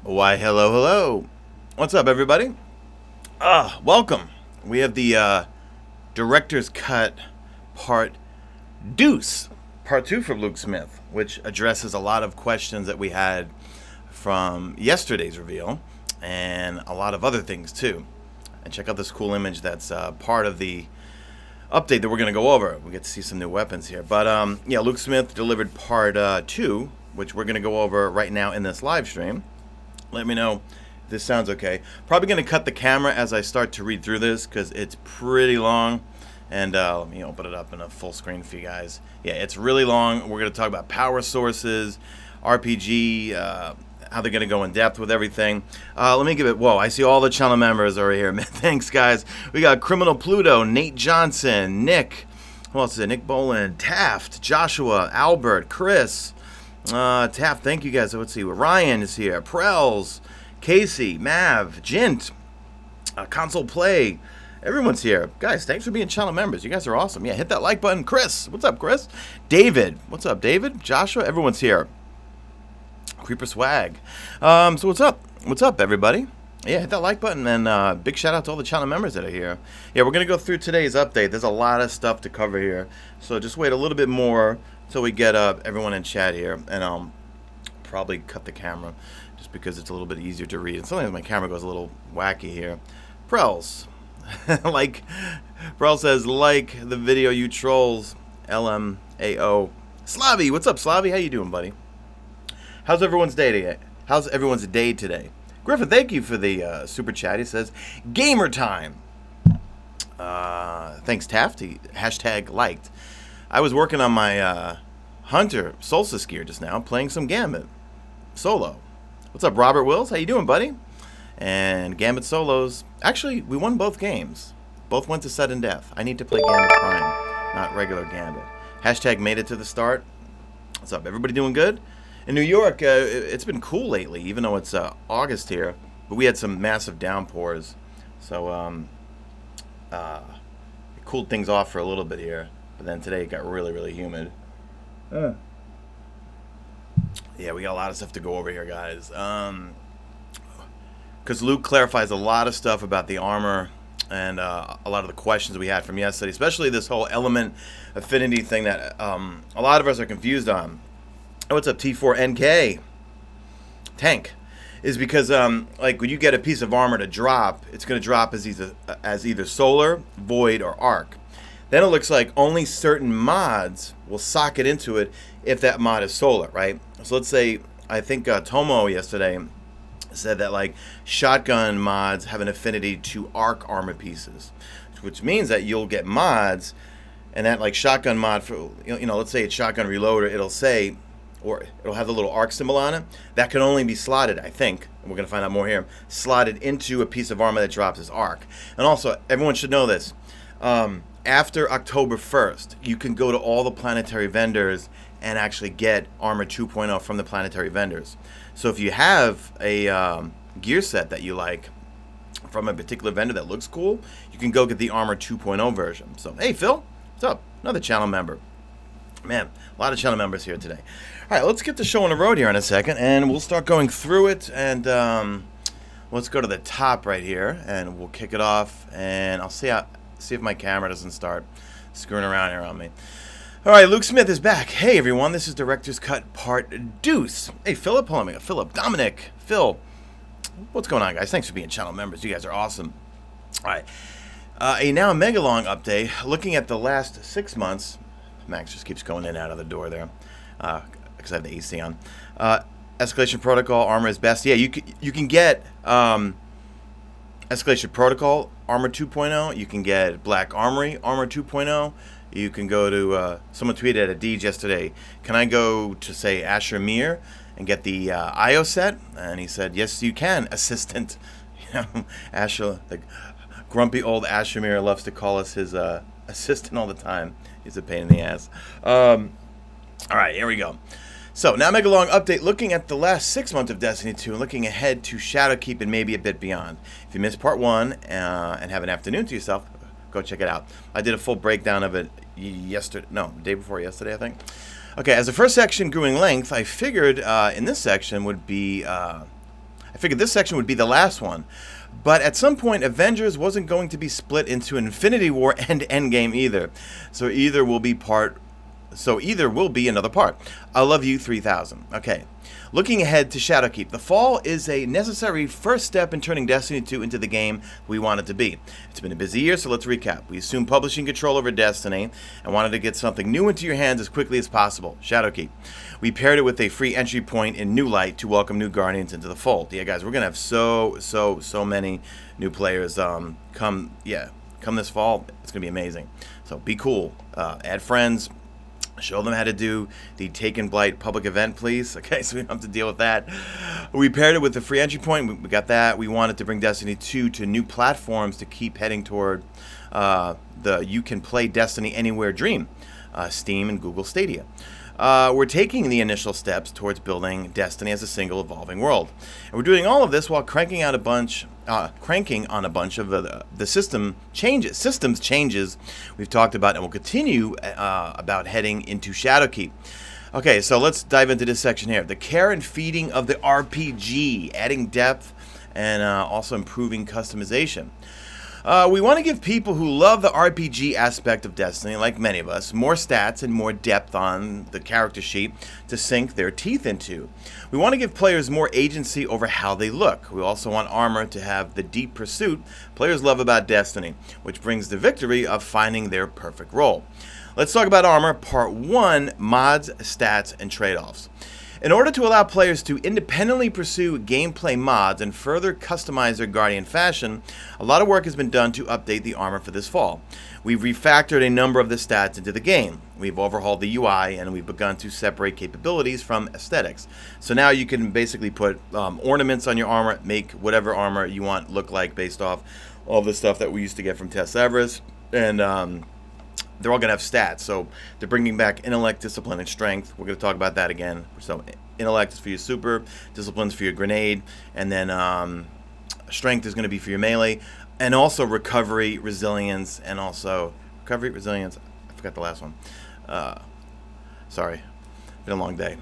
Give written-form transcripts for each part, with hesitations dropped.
Why, hello, hello. What's up, everybody? Welcome. We have the Director's Cut Part Deuce, Part 2 from Luke Smith, which addresses a lot of questions that we had from yesterday's reveal and a lot of other things, too. And check out this cool image that's part of the update that we're going to go over. We get to see some new weapons here. But, yeah, Luke Smith delivered Part 2, which we're going to go over right now in this live stream. Let me know if this sounds okay. Probably going to cut the camera as I start to read through this because it's pretty long. And let me open it up in a full screen for you guys. Yeah, it's really long. We're going to talk about power sources, RPG, how they're going to go in depth with everything. Let me give it... Whoa, I see all the channel members over here. Thanks, guys. We got Criminal Pluto, Nate Johnson, Nick. Who else is it? Nick Boland, Taft, Joshua, Albert, Chris... Taft, thank you guys. Let's see. Ryan is here. Prels, Casey, Mav, Jint, Console Play. Everyone's here. Guys, thanks for being channel members. You guys are awesome. Yeah, hit that like button. Chris, what's up, Chris? David, what's up, David? Joshua, everyone's here. Creeper Swag. So what's up? What's up, everybody? Yeah, hit that like button, and big shout out to all the channel members that are here. Yeah, we're going to go through today's update. There's a lot of stuff to cover here, so just wait a little bit more until we get everyone in chat here, and I'll probably cut the camera just because it's a little bit easier to read. And sometimes my camera goes a little wacky here. Prels, Prels says, like the video, you trolls, LMAO. Slavi, what's up, Slavi? How you doing, buddy? How's everyone's day today? How's everyone's day today? Griffin, thank you for the super chat. He says, gamer time. Thanks, Tafty. Hashtag liked. I was working on my Hunter Solstice gear just now, playing some Gambit solo. What's up, Robert Wills? How you doing, buddy? And Gambit solos. Actually, we won both games. Both went to sudden death. I need to play Gambit Prime, not regular Gambit. Hashtag made it to the start. What's up? Everybody doing good? In New York, it's been cool lately, even though it's August here. But we had some massive downpours. So it cooled things off for a little bit here. But then today it got really, really humid. Yeah, we got a lot of stuff to go over here, guys. Because Luke clarifies a lot of stuff about the armor and a lot of the questions we had from yesterday, especially this whole element affinity thing that a lot of us are confused on. Oh, what's up, T4NK? Tank. Is because, like, when you get a piece of armor to drop, it's going to drop as either solar, void, or arc. Then it looks like only certain mods will socket into it if that mod is solar, right? So let's say, I think Tomo yesterday said that, like, shotgun mods have an affinity to arc armor pieces, which means that you'll get mods, and that, like, shotgun mod, for, let's say it's shotgun reloader, it'll say, or it'll have the little arc symbol on it, that can only be slotted, I think, and we're going to find out more here, slotted into a piece of armor that drops as arc. And also, everyone should know this, after October 1st, you can go to all the Planetary vendors and actually get Armor 2.0 from the Planetary vendors. So if you have a gear set that you like from a particular vendor that looks cool, you can go get the Armor 2.0 version. So, hey, Phil, what's up? Another channel member. Man, a lot of channel members here today. All right, let's get the show on the road here in a second, and we'll start going through it. And let's go to the top right here, and we'll kick it off. And I'll see if my camera doesn't start screwing around here on me. All right, Luke Smith is back. Hey, everyone, this is Director's Cut Part Deuce. Hey, Philip, hold on, Philip, Dominic, Phil. What's going on, guys? Thanks for being channel members. You guys are awesome. All right, a now mega long update looking at the last 6 months. Max just keeps going in and out of the door there because I have the AC on. Escalation Protocol, armor is best. Yeah, you can get Escalation Protocol, Armor 2.0. You can get Black Armory, Armor 2.0. You can go to, someone tweeted at a Deej yesterday, can I go to, say, Asher Mir and get the IO set? And he said, yes, you can, assistant. Asher, the grumpy old Asher Mir loves to call us his assistant all the time. He's a pain in the ass. All right, here we go. So, now make a long update looking at the last 6 months of Destiny 2 and looking ahead to Shadowkeep and maybe a bit beyond. If you missed part 1 and have an afternoon to yourself, go check it out. I did a full breakdown of it the day before yesterday, I think. Okay, as the first section grew in length, I figured in this section would be I figured this section would be the last one. But at some point, Avengers wasn't going to be split into Infinity War and Endgame either. So either will be another part. I love you 3000. Okay. Looking ahead to Shadowkeep, the fall is a necessary first step in turning Destiny 2 into the game we want it to be. It's been a busy year, so let's recap. We assumed publishing control over Destiny and wanted to get something new into your hands as quickly as possible. Shadowkeep. We paired it with a free entry point in New Light to welcome new Guardians into the fold. Yeah, guys, we're going to have so many new players come this fall. It's going to be amazing. So be cool. Add friends. Show them how to do the Taken Blight public event, please. Okay, so we don't have to deal with that. We paired it with the free entry point. We got that. We wanted to bring Destiny 2 to new platforms to keep heading toward the you can play Destiny anywhere dream, Steam and Google Stadia. We're taking the initial steps towards building Destiny as a single evolving world. And we're doing all of this while cranking on a bunch of the systems changes we've talked about, and we'll continue about heading into Shadowkeep. Okay, so let's dive into this section here. The care and feeding of the RPG, adding depth and also improving customization. We want to give people who love the RPG aspect of Destiny, like many of us, more stats and more depth on the character sheet to sink their teeth into. We want to give players more agency over how they look. We also want armor to have the deep pursuit players love about Destiny, which brings the victory of finding their perfect role. Let's talk about armor, part 1, mods, stats, and trade-offs. In order to allow players to independently pursue gameplay mods and further customize their Guardian fashion, a lot of work has been done to update the armor for this fall. We've refactored a number of the stats into the game. We've overhauled the UI, and we've begun to separate capabilities from aesthetics. So now you can basically put ornaments on your armor, make whatever armor you want look like based off all the stuff that we used to get from Tess Everest, and they're all going to have stats. So they're bringing back intellect, discipline, and strength. We're going to talk about that again. So intellect is for your super, discipline is for your grenade, and then strength is going to be for your melee, and also recovery, resilience, and also recovery, resilience. I forgot the last one. Sorry, been a long day.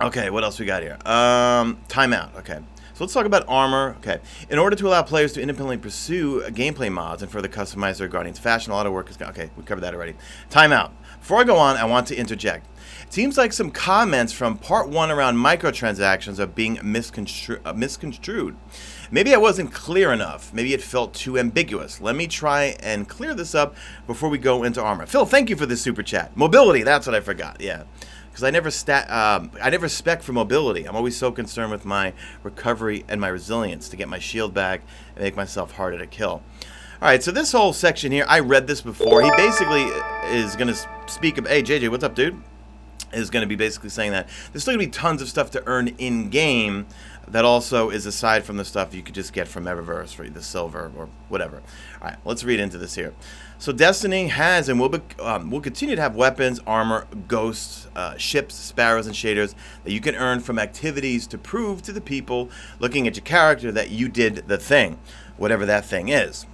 Okay, what else we got here? Timeout. Okay. So let's talk about armor. Okay. In order to allow players to independently pursue gameplay mods and further customize their Guardian's fashion, a lot of work is... Okay, we covered that already. Timeout. Before I go on, I want to interject. It seems like some comments from part 1 around microtransactions are being misconstrued. Maybe I wasn't clear enough. Maybe it felt too ambiguous. Let me try and clear this up before we go into armor. Phil, thank you for this super chat. Mobility, that's what I forgot. Yeah. Because I never spec for mobility. I'm always so concerned with my recovery and my resilience to get my shield back and make myself harder to kill. All right, so this whole section here, I read this before. He basically is going to speak of... Hey, JJ, what's up, dude? Is going to be basically saying that there's still going to be tons of stuff to earn in-game that also is aside from the stuff you could just get from Eververse for the silver or whatever. All right, let's read into this here. So Destiny has and will continue to have weapons, armor, ghosts, ships, sparrows, and shaders that you can earn from activities to prove to the people looking at your character that you did the thing, whatever that thing is.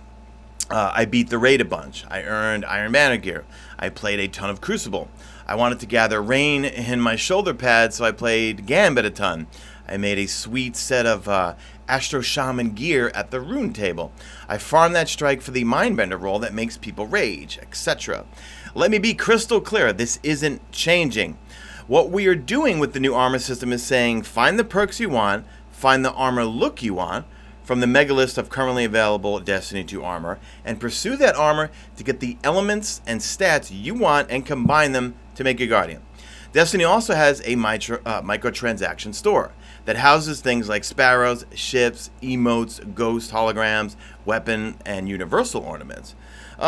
I beat the raid a bunch. I earned Iron Banner gear. I played a ton of Crucible. I wanted to gather rain in my shoulder pads, so I played Gambit a ton. I made a sweet set of Astro Shaman gear at the rune table. I farmed that strike for the Mindbender role that makes people rage, etc. Let me be crystal clear, this isn't changing. What we are doing with the new armor system is saying find the perks you want, find the armor look you want from the mega list of currently available Destiny 2 armor, and pursue that armor to get the elements and stats you want and combine them to make your Guardian. Destiny also has a microtransaction store that houses things like sparrows, ships, emotes, ghost holograms, weapon, and universal ornaments.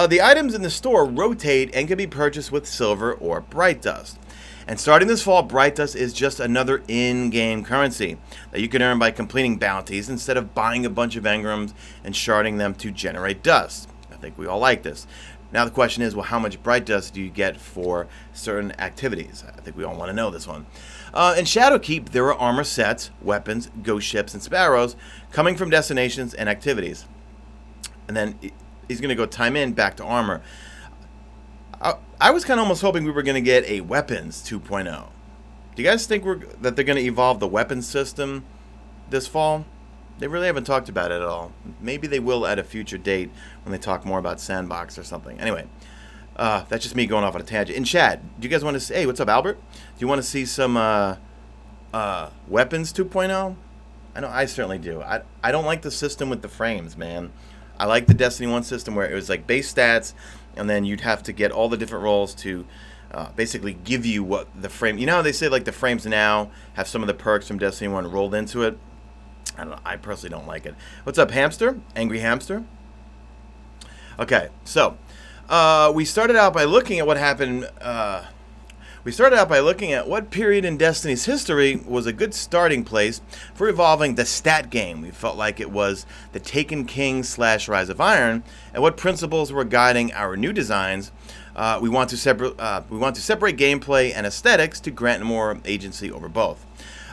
The items in the store rotate and can be purchased with silver or bright dust. And starting this fall, bright dust is just another in-game currency that you can earn by completing bounties instead of buying a bunch of engrams and sharding them to generate dust. I think we all like this. Now the question is, well, how much bright dust do you get for certain activities? I think we all want to know this one. In Shadowkeep, there are armor sets, weapons, ghost ships, and sparrows coming from destinations and activities. And then he's going to go time in back to armor. I was kind of almost hoping we were going to get a weapons 2.0. Do you guys think that they're going to evolve the weapons system this fall? They really haven't talked about it at all. Maybe they will at a future date when they talk more about sandbox or something. Anyway, that's just me going off on a tangent. In chat, do you guys want to say, hey, what's up, Albert? Do you want to see some Weapons 2.0? I know I certainly do. I don't like the system with the frames, man. I like the Destiny 1 system where it was like base stats, and then you'd have to get all the different roles to basically give you what the frame... You know how they say like the frames now have some of the perks from Destiny 1 rolled into it? I don't know. I personally don't like it. What's up, Hamster? Angry Hamster? Okay, so we started out by looking at what happened... We started out by looking at what period in Destiny's history was a good starting place for evolving the stat game. We felt like it was the Taken King / Rise of Iron, and what principles were guiding our new designs. We want to separate gameplay and aesthetics to grant more agency over both.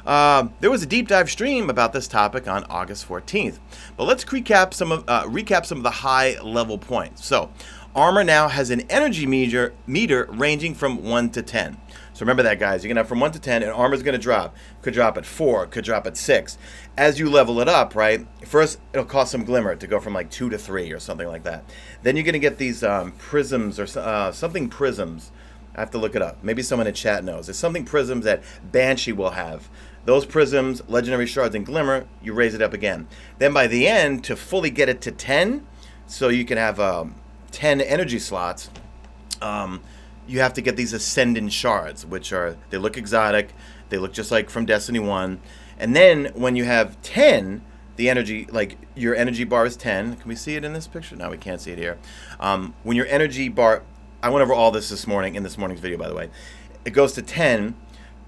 There was a deep dive stream about this topic on August 14th, but let's recap some of the high level points. So, armor now has an energy meter ranging from 1 to 10. So remember that, guys. You're going to have from 1 to 10, and armor's going to drop. Could drop at 4, could drop at 6. As you level it up, right, first it'll cost some glimmer to go from like 2 to 3 or something like that. Then you're going to get these prisms or something prisms. I have to look it up. Maybe someone in chat knows. There's something prisms that Banshee will have. Those prisms, legendary shards, and glimmer, you raise it up again. Then by the end, to fully get it to 10, so you can have 10 energy slots, you have to get these Ascendant shards, which are, they look exotic, they look just like from Destiny 1. And then when you have 10, the energy, like your energy bar is 10. Can we see it in this picture? No, we can't see it here. When your energy bar, I went over all this morning, in this morning's video, by the way. It goes to 10.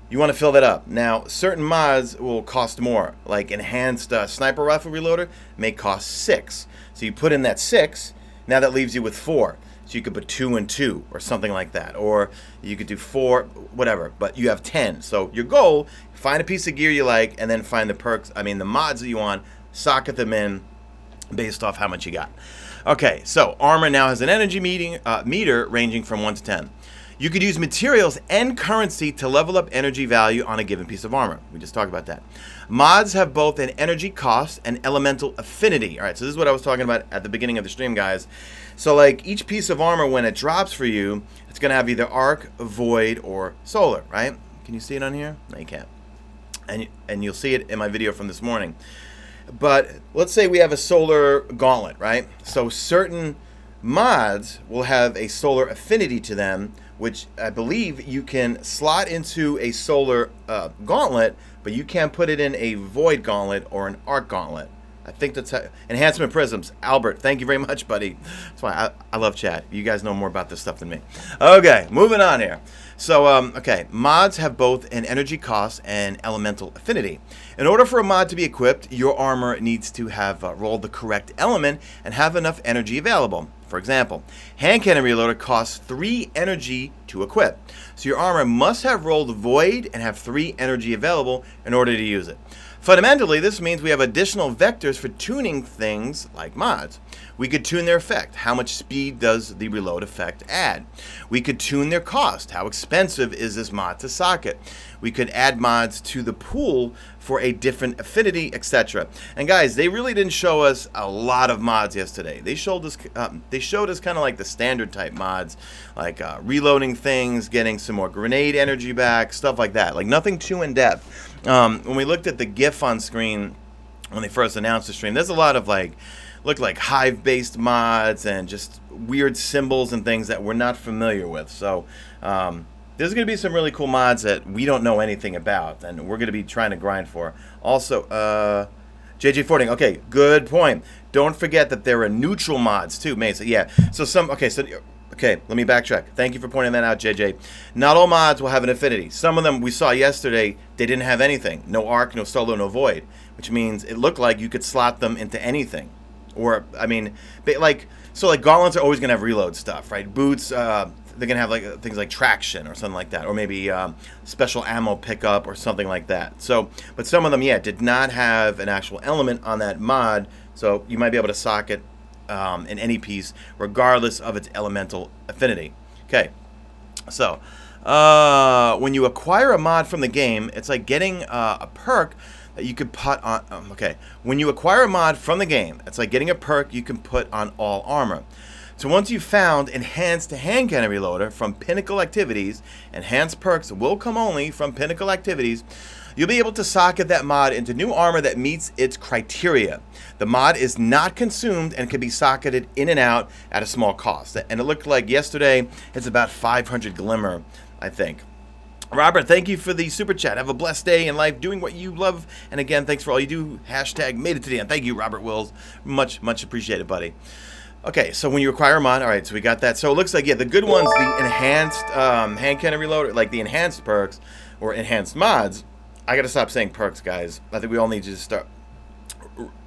You want to fill that up. Now, certain mods will cost more, like enhanced sniper rifle reloader may cost 6. So you put in that 6, now that leaves you with 4. So you could put 2 and 2 or something like that. Or you could do 4, whatever, but you have 10. So your goal, find a piece of gear you like, and then find the perks, the mods that you want, socket them in based off how much you got. Okay, so armor now has an energy meter ranging from 1 to 10. You could use materials and currency to level up energy value on a given piece of armor. We just talked about that. Mods have both an energy cost and elemental affinity. All right, so this is what I was talking about at the beginning of the stream, guys. So like each piece of armor, when it drops for you, it's going to have either arc, void, or solar, right? Can you see it on here? No, you can't. And you'll see it in my video from this morning. But let's say we have a solar gauntlet, right? So certain mods will have a solar affinity to them, which I believe you can slot into a solar gauntlet, but you can't put it in a void gauntlet or an arc gauntlet. I think that's how, enhancement prisms. Albert, thank you very much, buddy. That's why I love chat. You guys know more about this stuff than me. Okay, moving on here. So, okay, mods have both an energy cost and elemental affinity. In order for a mod to be equipped, your armor needs to have rolled the correct element and have enough energy available. For example, hand cannon reloader costs 3 energy to equip. So your armor must have rolled void and have 3 energy available in order to use it. Fundamentally, this means we have additional vectors for tuning things like mods. We could tune their effect. How much speed does the reload effect add? We could tune their cost. How expensive is this mod to socket? We could add mods to the pool for a different affinity, etc. And guys, they really didn't show us a lot of mods yesterday. They showed us kind of like the standard type mods, like reloading things, getting some more grenade energy back, stuff like that. Like nothing too in depth. When we looked at the GIF on screen when they first announced the stream, there's a lot of look like hive-based mods and just weird symbols and things that we're not familiar with. So there's going to be some really cool mods that we don't know anything about, and we're going to be trying to grind for. Also, JJ Fording, okay, good point. Don't forget that there are neutral mods too, Mesa. Yeah, so okay, let me backtrack. Thank you for pointing that out, JJ. Not all mods will have an affinity. Some of them we saw yesterday, they didn't have anything. No arc, no solo, no void, which means it looked like you could slot them into anything. Or, so gauntlets are always going to have reload stuff, right? Boots, they're going to have things like traction or something like that. Or maybe special ammo pickup or something like that. So, but some of them, yeah, did not have an actual element on that mod. So you might be able to socket in any piece, regardless of its elemental affinity. Okay, so When you acquire a mod from the game, it's like getting a perk that you could put on. Okay, when you acquire a mod from the game, it's like getting a perk you can put on all armor. So once you've found enhanced hand cannon reloader from Pinnacle activities, enhanced perks will come only from Pinnacle activities. You'll be able to socket that mod into new armor that meets its criteria. The mod is not consumed and can be socketed in and out at a small cost. And it looked like yesterday it's about 500 glimmer, I think. Robert, thank you for the super chat. Have a blessed day in life doing what you love. And again, thanks for all you do. Hashtag made it to the end. Thank you, Robert Wills. Much, much appreciated, buddy. Okay, so when you acquire a mod, all right, so we got that. So it looks like, yeah, the good ones, the enhanced hand cannon reloader, like the enhanced perks or enhanced mods. I got to stop saying perks, guys. I think we all need to just start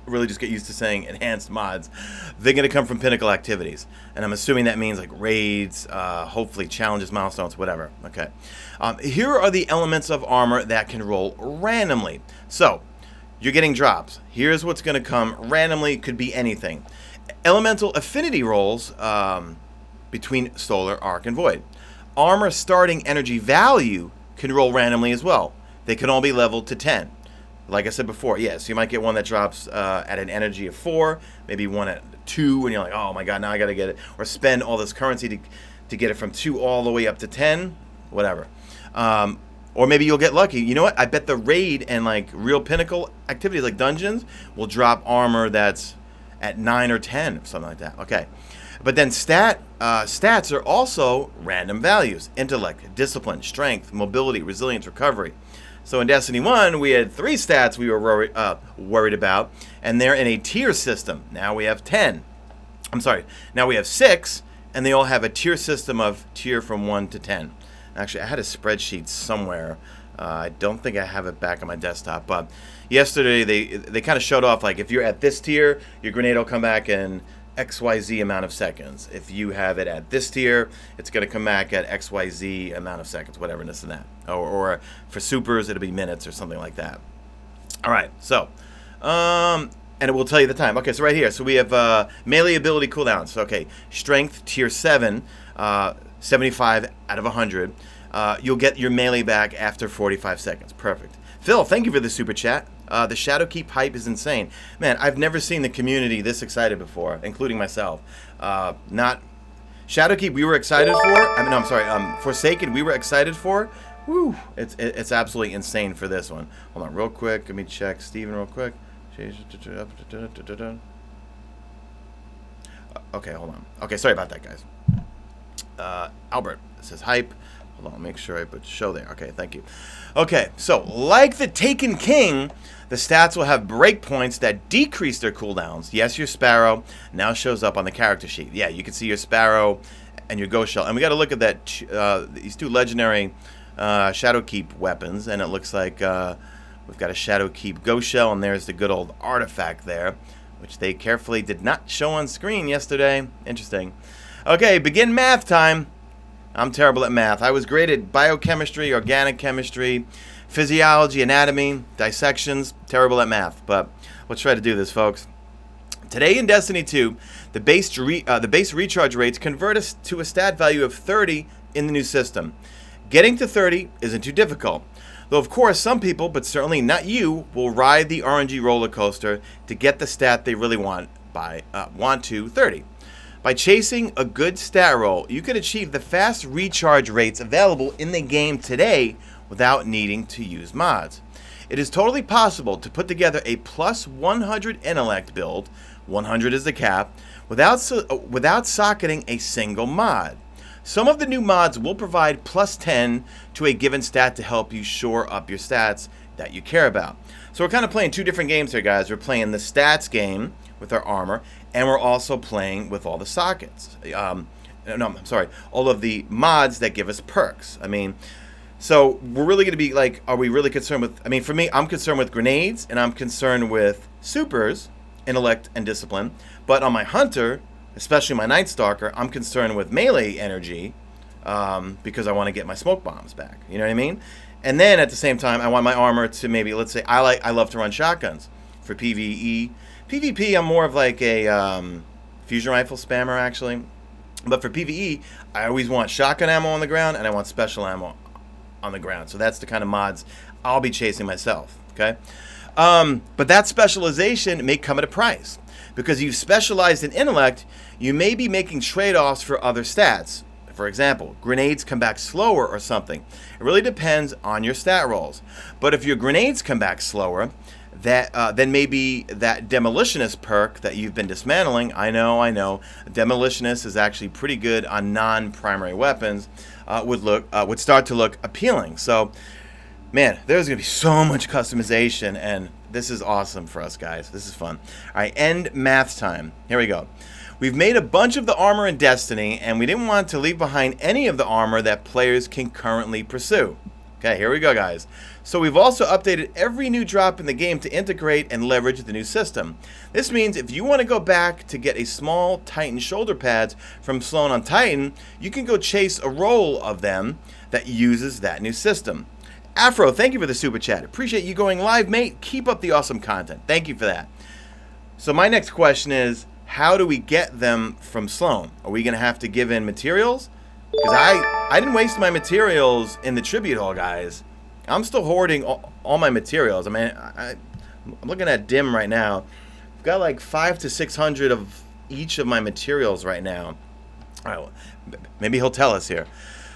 really just get used to saying enhanced mods. They're going to come from Pinnacle activities. And I'm assuming that means like raids, hopefully challenges, milestones, whatever. Okay. Here are the elements of armor that can roll randomly. So you're getting drops. Here's what's going to come randomly. Could be anything. Elemental affinity rolls between Solar, Arc, and Void. Armor starting energy value can roll randomly as well. They can all be leveled to 10. Like I said before, yes, you might get one that drops at an energy of 4, maybe one at 2, and you're like, oh my god, now I gotta get it. Or spend all this currency to get it from 2 all the way up to 10, whatever. Or maybe you'll get lucky. You know what? I bet the raid and like real Pinnacle activities like dungeons will drop armor that's at 9 or 10, something like that. Okay. But then stats are also random values. Intellect, discipline, strength, mobility, resilience, recovery. So in Destiny 1, we had 3 stats we were worried about, and they're in a tier system. Now we have 10. I'm sorry, now we have 6, and they all have a tier system of tier from 1 to 10. Actually, I had a spreadsheet somewhere. I don't think I have it back on my desktop, but yesterday they kind of showed off, like, if you're at this tier, your grenade will come back in XYZ amount of seconds. If you have it at this tier, it's going to come back at XYZ amount of seconds, whatever, this and that. Or for supers, it'll be minutes or something like that. All right, so, and it will tell you the time. Okay, so right here, so we have melee ability cooldowns. So, okay, strength tier 7, 75 out of 100. You'll get your melee back after 45 seconds. Perfect. Phil, thank you for the super chat. The Shadowkeep hype is insane. Man, I've never seen the community this excited before, including myself. Not Shadowkeep, we were excited for. Forsaken, we were excited for. Woo! It's absolutely insane for this one. Hold on, real quick. Let me check Steven real quick. Okay, hold on. Okay, sorry about that, guys. Albert says hype. Hold on, make sure I put show there. Okay, thank you. Okay, so like the Taken King, the stats will have breakpoints that decrease their cooldowns. Yes, your Sparrow now shows up on the character sheet. Yeah, you can see your Sparrow and your Ghost Shell. And we got to look at that these 2 legendary Shadowkeep weapons. And it looks like we've got a Shadowkeep Ghost Shell, and there's the good old artifact there, which they carefully did not show on screen yesterday. Interesting. Okay, begin math time. I'm terrible at math. I was graded biochemistry, organic chemistry, physiology, anatomy, dissections. Terrible at math, but let's try to do this, folks. Today in Destiny 2, the base recharge rates convert us to a stat value of 30 in the new system. Getting to 30 isn't too difficult. Though, of course, some people, but certainly not you, will ride the RNG roller coaster to get the stat they really want to 30. By chasing a good stat roll, you can achieve the fast recharge rates available in the game today without needing to use mods. It is totally possible to put together a plus 100 intellect build, 100 is the cap, without socketing a single mod. Some of the new mods will provide plus 10 to a given stat to help you shore up your stats that you care about. So we're kind of playing 2 different games here, guys. We're playing the stats game with our armor, and we're also playing with all the sockets. All of the mods that give us perks. I mean, so we're really going to be like, are we really concerned with, I mean, for me, I'm concerned with grenades, and I'm concerned with supers, intellect, and discipline. But on my hunter, especially my Night Stalker, I'm concerned with melee energy because I want to get my smoke bombs back. You know what I mean? And then at the same time, I want my armor to maybe, let's say, I love to run shotguns for PvE. PvP, I'm more of like a fusion rifle spammer, actually. But for PvE, I always want shotgun ammo on the ground, and I want special ammo on the ground. So that's the kind of mods I'll be chasing myself, okay? But that specialization may come at a price. Because you've specialized in intellect, you may be making trade-offs for other stats. For example, grenades come back slower or something. It really depends on your stat rolls. But if your grenades come back slower, then maybe that demolitionist perk that you've been dismantling, I know, demolitionist is actually pretty good on non-primary weapons, would start to look appealing. So, man, there's going to be so much customization, and this is awesome for us, guys. This is fun. All right, end math time. Here we go. We've made a bunch of the armor in Destiny, and we didn't want to leave behind any of the armor that players can currently pursue. Okay, here we go, guys. So we've also updated every new drop in the game to integrate and leverage the new system. This means if you want to go back to get a small Titan shoulder pads from Sloan on Titan, you can go chase a roll of them that uses that new system. Afro, thank you for the super chat. Appreciate you going live, mate. Keep up the awesome content. Thank you for that. So my next question is, how do we get them from Sloan? Are we going to have to give in materials? Because I didn't waste my materials in the tribute hall, guys. I'm still hoarding all my materials. I mean, I'm looking at Dim right now. I've got like 500 to 600 of each of my materials right now. All right, well, maybe he'll tell us here.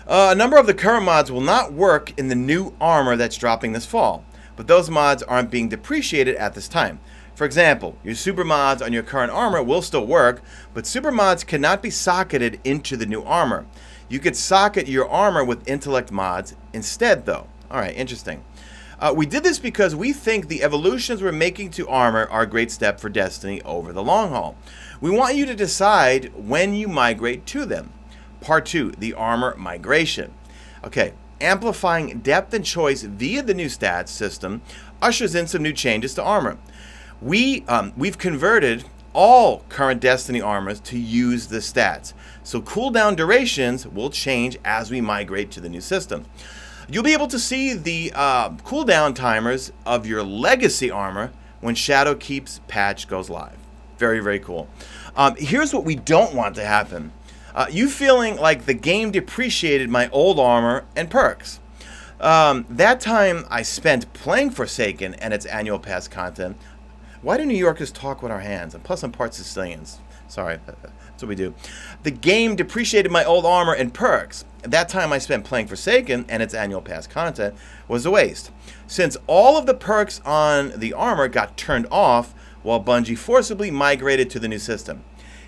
A number of the current mods will not work in the new armor that's dropping this fall, but those mods aren't being depreciated at this time. For example, your super mods on your current armor will still work, but super mods cannot be socketed into the new armor. You could socket your armor with intellect mods instead, though. All right, interesting. We did this because we think the evolutions we're making to armor are a great step for Destiny over the long haul. We want you to decide when you migrate to them. Part 2, the armor migration. Okay, amplifying depth and choice via the new stats system ushers in some new changes to armor. We've converted all current Destiny armors to use the stats, so cooldown durations will change as we migrate to the new system. You'll be able to see the cooldown timers of your legacy armor when Shadowkeep's patch goes live. Very, very cool. Here's what we don't want to happen. You feeling like the game depreciated my old armor and perks. That time I spent playing Forsaken and its annual pass content. Why do New Yorkers talk with our hands? And plus I'm part Sicilians. Sorry, that's what we do. The game depreciated my old armor and perks. That time I spent playing Forsaken and its annual pass content was a waste. Since all of the perks on the armor got turned off while Bungie forcibly migrated to the new system.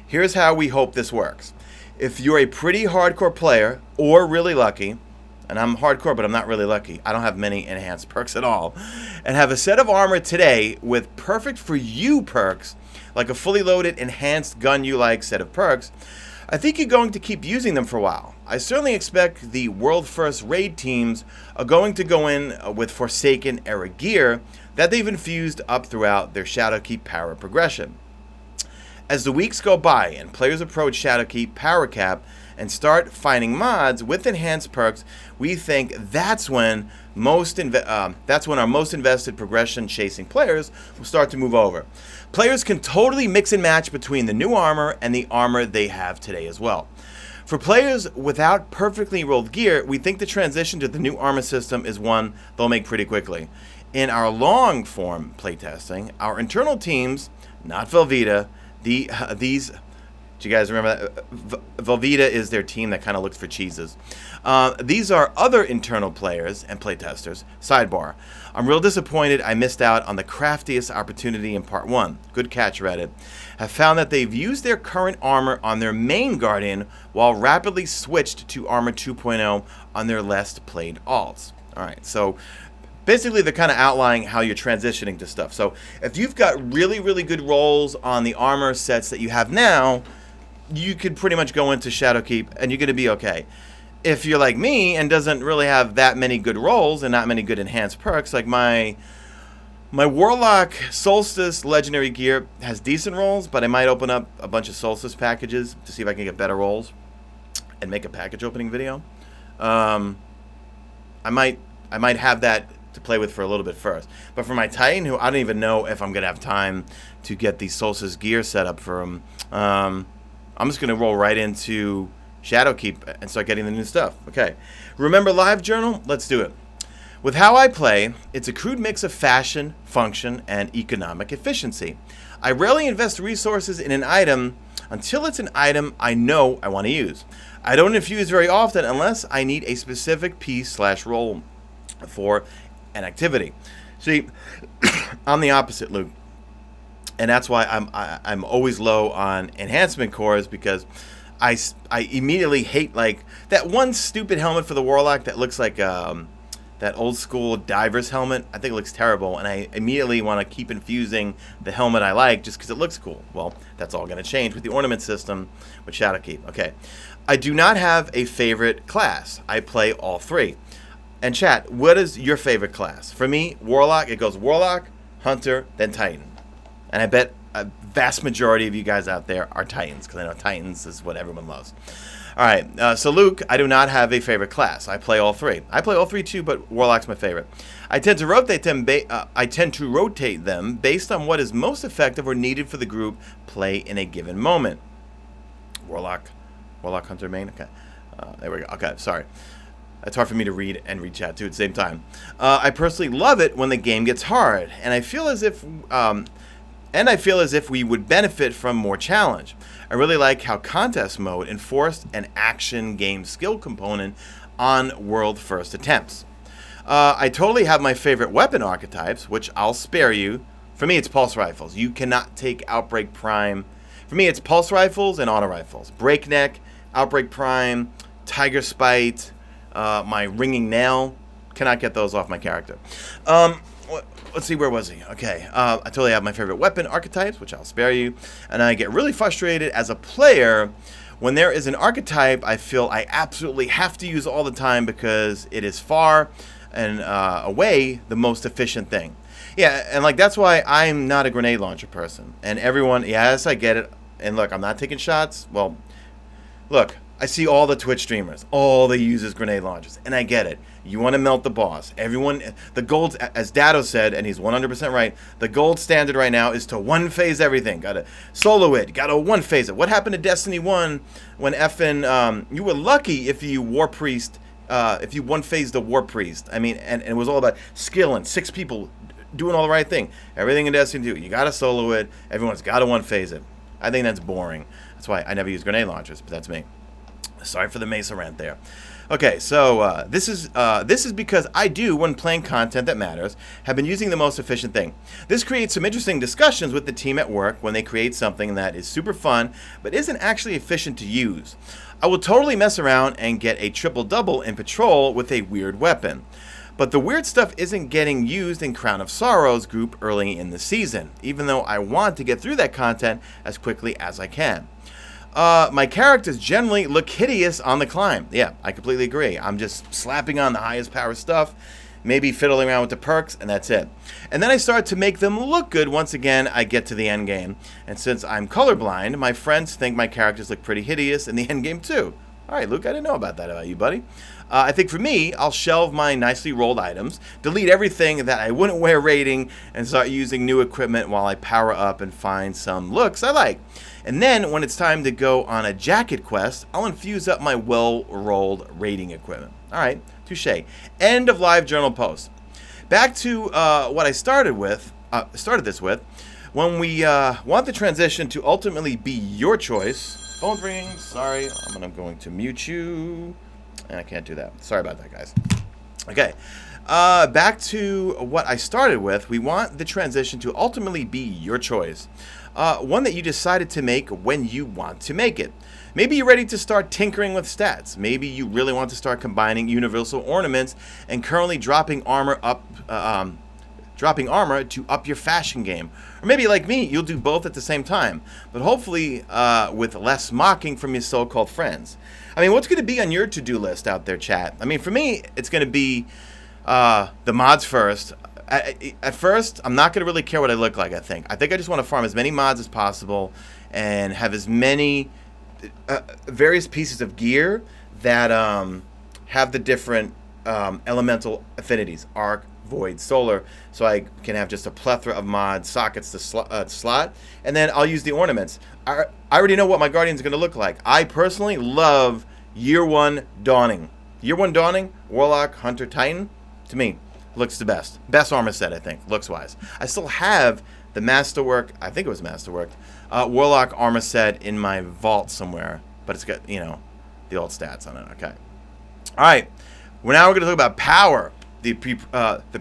Here's how we hope this works. If you're a pretty hardcore player or really lucky, and I'm hardcore but I'm not really lucky, I don't have many enhanced perks at all, and have a set of armor today with perfect for you perks, like a fully loaded enhanced gun you like set of perks, I think you're going to keep using them for a while. I certainly expect the world first raid teams are going to go in with Forsaken era gear that they've infused up throughout their Shadowkeep power progression. As the weeks go by and players approach Shadowkeep power cap and start finding mods with enhanced perks, we think that's when our most invested progression chasing players will start to move over. Players can totally mix and match between the new armor and the armor they have today as well. For players without perfectly rolled gear, we think the transition to the new armor system is one they'll make pretty quickly. In our long form playtesting, our internal teams, not Velveeta, these, do you guys remember that? Velveeta is their team that kind of looks for cheeses. These are other internal players and playtesters. Sidebar. I'm real disappointed I missed out on the craftiest opportunity in part 1. Good catch, Reddit. Have found that they've used their current armor on their main Guardian while rapidly switched to Armor 2.0 on their less played alts. Alright, so basically they're kind of outlining how you're transitioning to stuff. So if you've got really, really good rolls on the armor sets that you have now, you could pretty much go into Shadowkeep and you're going to be okay. If you're like me and doesn't really have that many good rolls and not many good enhanced perks, like my Warlock Solstice Legendary gear has decent rolls, but I might open up a bunch of Solstice packages to see if I can get better rolls and make a package opening video. I might have that to play with for a little bit first. But for my Titan, who I don't even know if I'm going to have time to get the Solstice gear set up for him, I'm just going to roll right into Shadowkeep and start getting the new stuff. Okay. Remember Live Journal? Let's do it. With how I play, it's a crude mix of fashion, function, and economic efficiency. I rarely invest resources in an item until it's an item I know I want to use. I don't infuse very often unless I need a specific piece/role for an activity. See, I'm the opposite, Luke. And that's why I'm always low on enhancement cores, because I immediately hate, like, that one stupid helmet for the Warlock that looks like that old school diver's helmet. I think it looks terrible, and I immediately want to keep infusing the helmet I like just because it looks cool. Well, that's all going to change with the ornament system with Shadowkeep. Okay. I do not have a favorite class. I play all three. And chat, what is your favorite class? For me, Warlock, it goes Warlock, Hunter, then Titan. And I bet a vast majority of you guys out there are Titans, because I know Titans is what everyone loves. All right, so Luke, I do not have a favorite class. I play all three. I play all three too, but Warlock's my favorite. I tend to rotate them. Based on what is most effective or needed for the group play in a given moment. Warlock, Hunter, main. Okay, there we go. Okay, sorry. It's hard for me to read and read chat too at the same time. I personally love it when the game gets hard, and I feel as if we would benefit from more challenge. I really like how contest mode enforced an action game skill component on world first attempts. I totally have my favorite weapon archetypes, which I'll spare you. For me, it's pulse rifles. You cannot take Outbreak Prime. For me, it's pulse rifles and auto rifles. Breakneck, Outbreak Prime, Tiger Spite, my Ringing Nail. Cannot get those off my character. Let's see, where was he? Okay, I totally have my favorite weapon archetypes, which I'll spare you. And I get really frustrated as a player when there is an archetype I feel I absolutely have to use all the time because it is far and away the most efficient thing. Yeah, and like that's why I'm not a grenade launcher person. And everyone, yes, I get it. And look, I'm not taking shots. Well, look, I see all the Twitch streamers. All they use is grenade launchers. And I get it. You want to melt the boss. Everyone, the gold, as Dado said, and he's 100% right, the gold standard right now is to one-phase everything. Got to solo it. Got to one-phase it. What happened to Destiny 1 when you were lucky if you War Priest, if you one-phased the War Priest. I mean, and it was all about skill and 6 people doing all the right thing. Everything in Destiny 2, you got to solo it. Everyone's got to one-phase it. I think that's boring. That's why I never use grenade launchers, but that's me. Sorry for the Mesa rant there. Okay, so this is because I do, when playing content that matters, have been using the most efficient thing. This creates some interesting discussions with the team at work when they create something that is super fun but isn't actually efficient to use. I will totally mess around and get a triple-double in patrol with a weird weapon. But the weird stuff isn't getting used in Crown of Sorrows group early in the season, even though I want to get through that content as quickly as I can. My characters generally look hideous on the climb. Yeah, I completely agree. I'm just slapping on the highest power stuff, maybe fiddling around with the perks, and that's it. And then I start to make them look good once again I get to the end game. And since I'm colorblind, my friends think my characters look pretty hideous in the end game too. All right, Luke, I didn't know about that about you, buddy. I think for me, I'll shelve my nicely rolled items, delete everything that I wouldn't wear raiding, and start using new equipment while I power up and find some looks I like. And then, when it's time to go on a jacket quest, I'll infuse up my well-rolled raiding equipment. All right, touche. End of live journal post. Back to what I started this with. When we want the transition to ultimately be your choice. Phone ringing. Sorry, I'm going to mute you. And I can't do that. Sorry about that, guys. Okay. Back to what I started with. We want the transition to ultimately be your choice. One that you decided to make when you want to make it. Maybe you're ready to start tinkering with stats. Maybe you really want to start combining universal ornaments and currently dropping armor to up your fashion game. Or maybe like me, you'll do both at the same time, but hopefully with less mocking from your so-called friends. I mean, what's going to be on your to-do list out there, chat? I mean, for me, it's going to be the mods first. At first, I'm not going to really care what I look like, I think. I think I just want to farm as many mods as possible and have as many various pieces of gear that have the different elemental affinities. Arc, void solar, so I can have just a plethora of mod sockets to slot, and then I'll use the ornaments. I already know what my Guardian's going to look like. I personally love Year 1 Dawning. Year 1 Dawning, Warlock, Hunter, Titan, to me, looks the best. Best armor set, I think, looks-wise. I still have the Masterwork, I think it was Masterwork, Warlock armor set in my vault somewhere, but it's got, you know, the old stats on it. Okay. All right. Well, now we're going to talk about power, the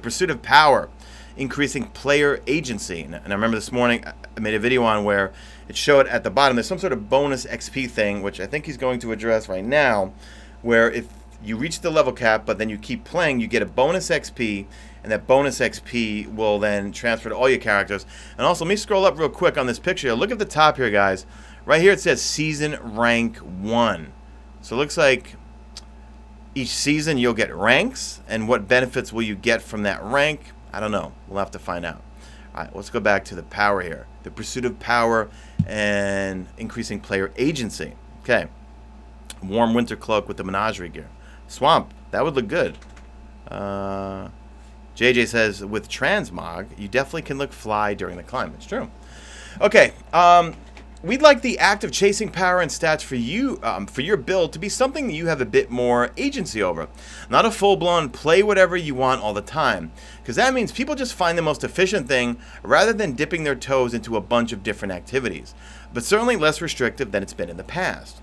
pursuit of power, increasing player agency. And I remember this morning I made a video on where it showed at the bottom there's some sort of bonus XP thing, which I think he's going to address right now, where if you reach the level cap, but then you keep playing, you get a bonus XP, and that bonus XP will then transfer to all your characters. And also, let me scroll up real quick on this picture. Look at the top here, guys. Right here it says Season Rank 1. So it looks like each season you'll get ranks, and what benefits will you get from that rank? I don't know. We'll have to find out. All right, let's go back to the power here. The pursuit of power and increasing player agency. Okay. Warm winter cloak with the menagerie gear. Swamp, that would look good. JJ says, with transmog, you definitely can look fly during the climb. It's true. Okay, we'd like the act of chasing power and stats for you, for your build to be something that you have a bit more agency over. Not a full-blown play whatever you want all the time. Because that means people just find the most efficient thing rather than dipping their toes into a bunch of different activities. But certainly less restrictive than it's been in the past.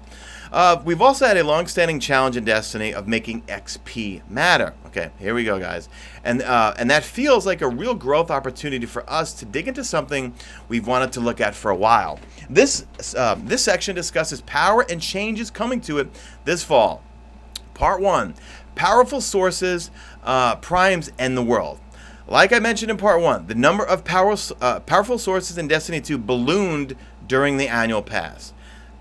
We've also had a long-standing challenge in Destiny of making XP matter. Okay, here we go, guys. And that feels like a real growth opportunity for us to dig into something we've wanted to look at for a while. This section discusses power and changes coming to it this fall. Part 1, powerful sources, primes, and the world. Like I mentioned in Part 1, the number of powerful sources in Destiny 2 ballooned during the annual pass.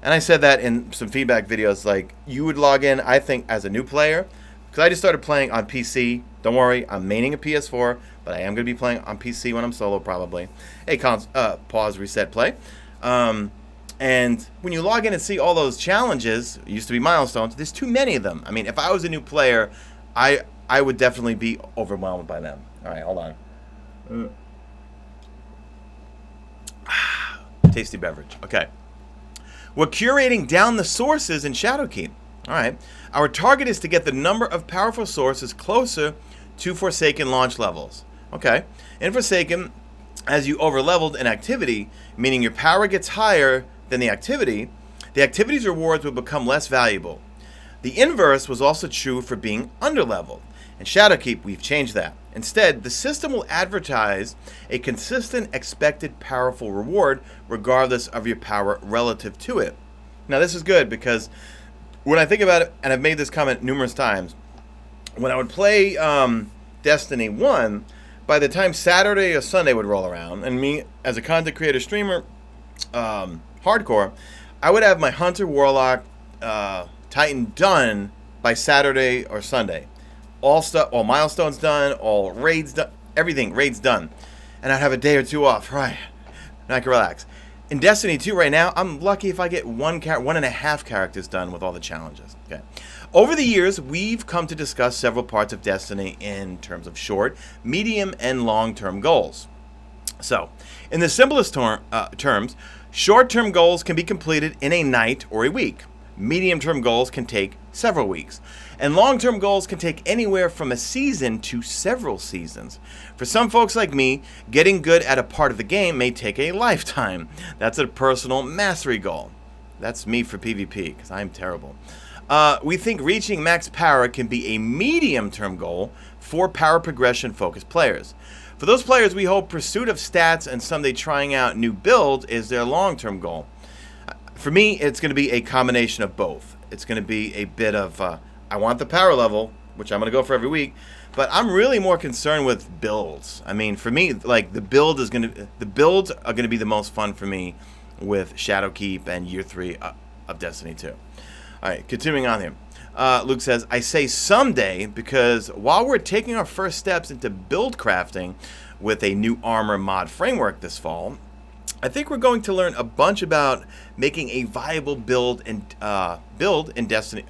And I said that in some feedback videos, like, you would log in, I think, as a new player, because I just started playing on PC. Don't worry, I'm maining a PS4, but I am going to be playing on PC when I'm solo, probably. Hey, pause, reset, play. And when you log in and see all those challenges, it used to be milestones, there's too many of them. I mean, if I was a new player, I would definitely be overwhelmed by them. All right, hold on. Tasty beverage. Okay. We're curating down the sources in Shadowkeep. All right. Our target is to get the number of powerful sources closer to Forsaken launch levels. Okay. In Forsaken, as you overleveled an activity, meaning your power gets higher than the activity's rewards will become less valuable. The inverse was also true for being underleveled. In Shadowkeep, we've changed that. Instead, the system will advertise a consistent expected powerful reward regardless of your power relative to it. Now, this is good because when I think about it, and I've made this comment numerous times, when I would play Destiny 1, by the time Saturday or Sunday would roll around, and me as a content creator streamer, hardcore, I would have my Hunter, Warlock, Titan done by Saturday or Sunday. All milestones done, all raids done, everything, raids done. And I'd have a day or two off, right? And I can relax. In Destiny 2 right now, I'm lucky if I get 1.5 characters done with all the challenges. Okay. Over the years, we've come to discuss several parts of Destiny in terms of short, medium, and long-term goals. So, in the simplest terms, short-term goals can be completed in a night or a week. Medium-term goals can take several weeks. And long-term goals can take anywhere from a season to several seasons. For some folks like me, getting good at a part of the game may take a lifetime. That's a personal mastery goal. That's me for PvP, because I'm terrible. We think reaching max power can be a medium-term goal for power progression-focused players. For those players, we hope pursuit of stats and someday trying out new builds is their long-term goal. For me, it's going to be a combination of both. It's going to be a bit of, I want the power level, which I'm going to go for every week, but I'm really more concerned with builds. I mean, for me, like, the builds are going to be the most fun for me with Shadowkeep and Year 3 of Destiny 2. All right, continuing on here. Luke says, I say someday because while we're taking our first steps into build crafting with a new armor mod framework this fall, I think we're going to learn a bunch about making a viable build in Destiny.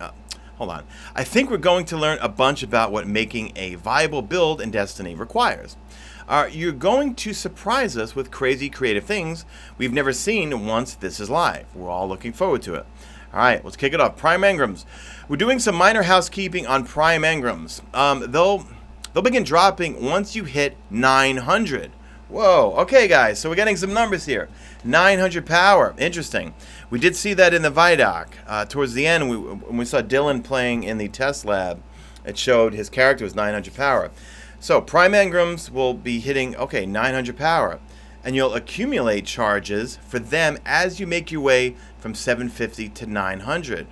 hold on. I think we're going to learn a bunch about what making a viable build in Destiny requires. You're going to surprise us with crazy creative things we've never seen once this is live. We're all looking forward to it. All right, let's kick it off. Prime Engrams. We're doing some minor housekeeping on Prime Engrams. They'll begin dropping once you hit 900. Whoa, okay guys, so we're getting some numbers here. 900 power, interesting. We did see that in the Vidoc. Towards the end, when we saw Dylan playing in the test lab, it showed his character was 900 power. So Prime Engrams will be hitting, 900 power. And you'll accumulate charges for them as you make your way from 750 to 900.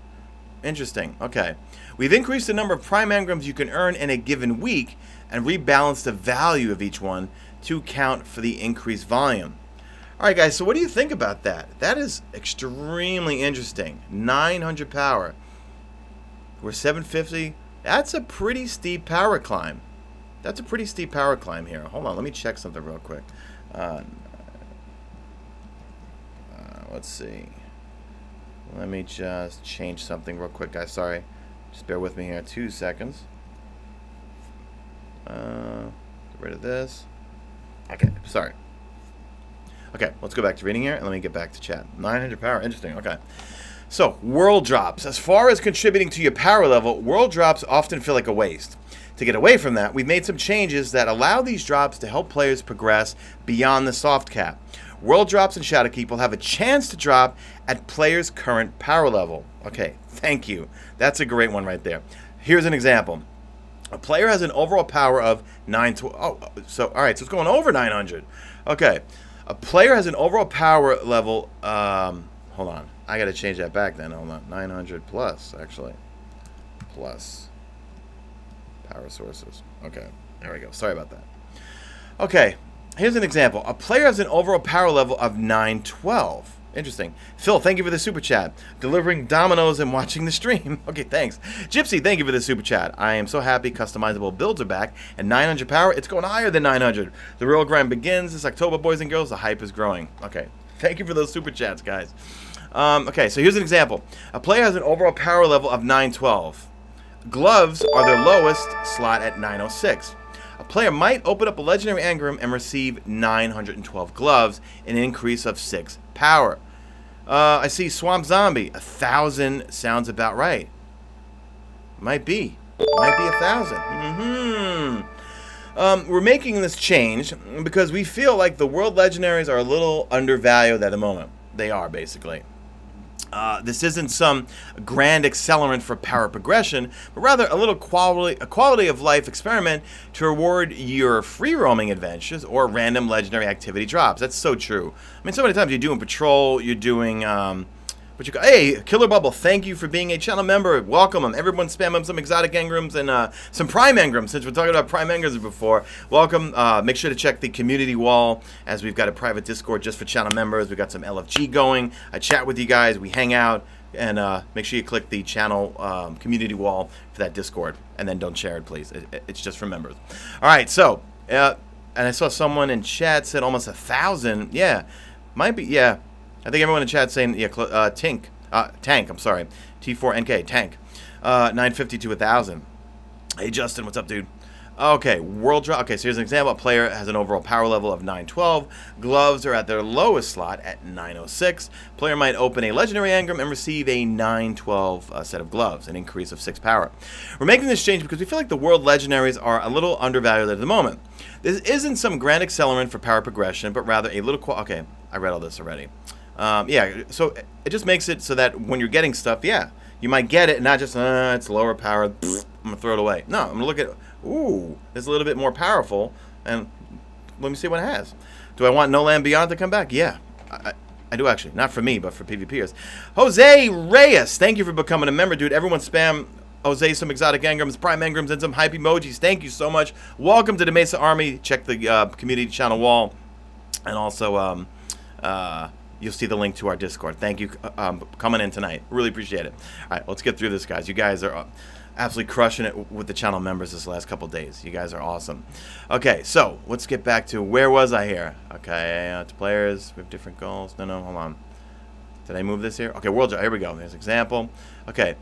Interesting, okay. We've increased the number of Prime Engrams you can earn in a given week and rebalanced the value of each one to account for the increased volume. All right, guys, so what do you think about that? That is extremely interesting. 900 power. We're 750. That's a pretty steep power climb. That's a pretty steep power climb here. Hold on, let me check something real quick. Let's see. Let me just change something real quick, guys. Sorry. Just bear with me here. 2 seconds. Get rid of this. Okay, sorry. Okay, let's go back to reading here, and let me get back to chat. 900 power, interesting, okay. So, world drops. As far as contributing to your power level, world drops often feel like a waste. To get away from that, we've made some changes that allow these drops to help players progress beyond the soft cap. World drops and Shadowkeep will have a chance to drop at players' current power level. Okay, thank you. That's a great one right there. Here's an example. A player has an overall power of 912. All right, so it's going over 900. Okay, a player has an overall power level. Hold on, I got to change that back then. Hold on, 900 plus actually, plus power sources. Okay, there we go. Sorry about that. Okay, here's an example. A player has an overall power level of 912. Interesting. Phil, thank you for the super chat. Delivering dominoes and watching the stream. Okay, thanks. Gypsy, thank you for the super chat. I am so happy customizable builds are back. And 900 power, it's going higher than 900. The real grind begins this October, boys and girls. The hype is growing. Okay, thank you for those super chats, guys. Okay, so here's an example. A player has an overall power level of 912. Gloves are their lowest slot at 906. A player might open up a legendary engram and receive 912 gloves, an increase of 6 power. I see Swamp Zombie. 1,000 sounds about right. Might be 1,000. We're making this change because we feel like the world legendaries are a little undervalued at the moment. They are, basically. This isn't some grand accelerant for power progression, but rather a little quality of life experiment to reward your free roaming adventures or random legendary activity drops. That's so true. I mean, so many times you're doing patrol, you're doing hey, Killer Bubble, thank you for being a channel member. Welcome them. Everyone spam them some exotic engrams and some prime engrams. Since we're talking about prime engrams before, welcome. Make sure to check the community wall as we've got a private Discord just for channel members. We've got some LFG going. I chat with you guys. We hang out. And make sure you click the channel community wall for that Discord. And then don't share it, please. It's just for members. All right, so, and I saw someone in chat said almost 1,000. Yeah, might be, yeah. I think everyone in chat saying, yeah, Tank, I'm sorry. T4NK, Tank. 950 to 1,000. Hey, Justin, what's up, dude? Okay, world drop. Okay, so here's an example. A player has an overall power level of 912. Gloves are at their lowest slot at 906. Player might open a legendary engram and receive a 912 set of gloves, an increase of 6 power. We're making this change because we feel like the world legendaries are a little undervalued at the moment. This isn't some grand accelerant for power progression, but rather a little... Okay, I read all this already. Yeah, so it just makes it so that when you're getting stuff, yeah, you might get it and not just, it's lower power, I'm going to throw it away. No, I'm going to look at, ooh, it's a little bit more powerful, and let me see what it has. Do I want No Land Beyond to come back? Yeah, I do actually. Not for me, but for PvPers. Jose Reyes, thank you for becoming a member, dude. Everyone spam Jose some exotic engrams, prime engrams, and some hype emojis. Thank you so much. Welcome to the Mesa Army. Check the community channel wall, and also, you'll see the link to our Discord. Thank you coming in tonight. Really appreciate it. All right, let's get through this, guys. You guys are absolutely crushing it with the channel members this last couple days. You guys are awesome. Okay, so let's get back to where was I here? Okay, to players. We have different goals. No, hold on. Did I move this here? Okay, world. Here we go. There's example. Okay.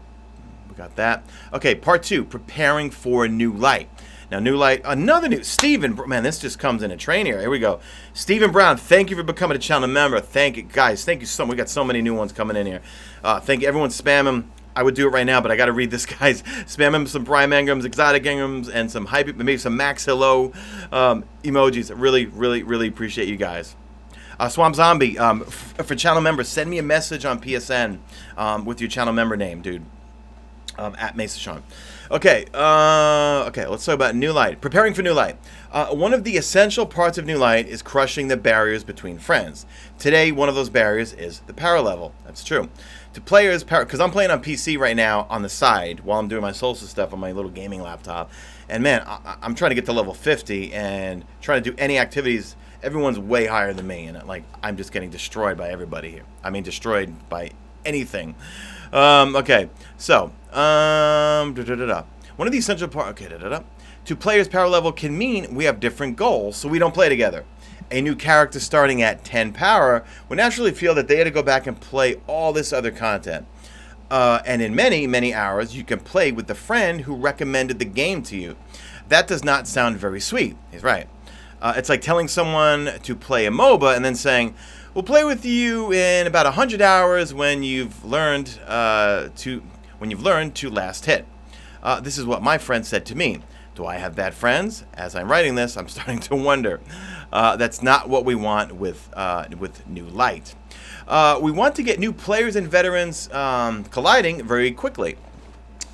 we got that. Okay, part 2, preparing for new light. Now, new light, another new, Steven, man, this just comes in a train here. Here we go. Stephen Brown, thank you for becoming a channel member. Thank you, guys. Thank you so much. We got so many new ones coming in here. Thank you. Everyone spam him. I would do it right now, but I got to read this, guys. Spam him some Prime Engrams, Exotic Engrams, and some hype, maybe some Max Hello emojis. Really, really, really appreciate you guys. Swamp Zombie, for channel members, send me a message on PSN with your channel member name, dude. At Mesa Sean. Okay, let's talk about New Light. Preparing for New Light. One of the essential parts of New Light is crushing the barriers between friends. Today, one of those barriers is the power level. That's true. To players, because I'm playing on PC right now on the side while I'm doing my Solstice stuff on my little gaming laptop. And man, I'm trying to get to level 50 and trying to do any activities. Everyone's way higher than me, and like I'm just getting destroyed by everybody here. I mean, destroyed by anything. Okay, so one of the essential parts. Okay, to players' power level can mean we have different goals, so we don't play together. A new character starting at 10 power would naturally feel that they had to go back and play all this other content. And in many, many hours, you can play with the friend who recommended the game to you. That does not sound very sweet. He's right. It's like telling someone to play a MOBA and then saying, we'll play with you in about 100 hours when you've learned to last hit. This is what my friend said to me. Do I have bad friends? As I'm writing this, I'm starting to wonder. That's not what we want with New Light. We want to get new players and veterans colliding very quickly.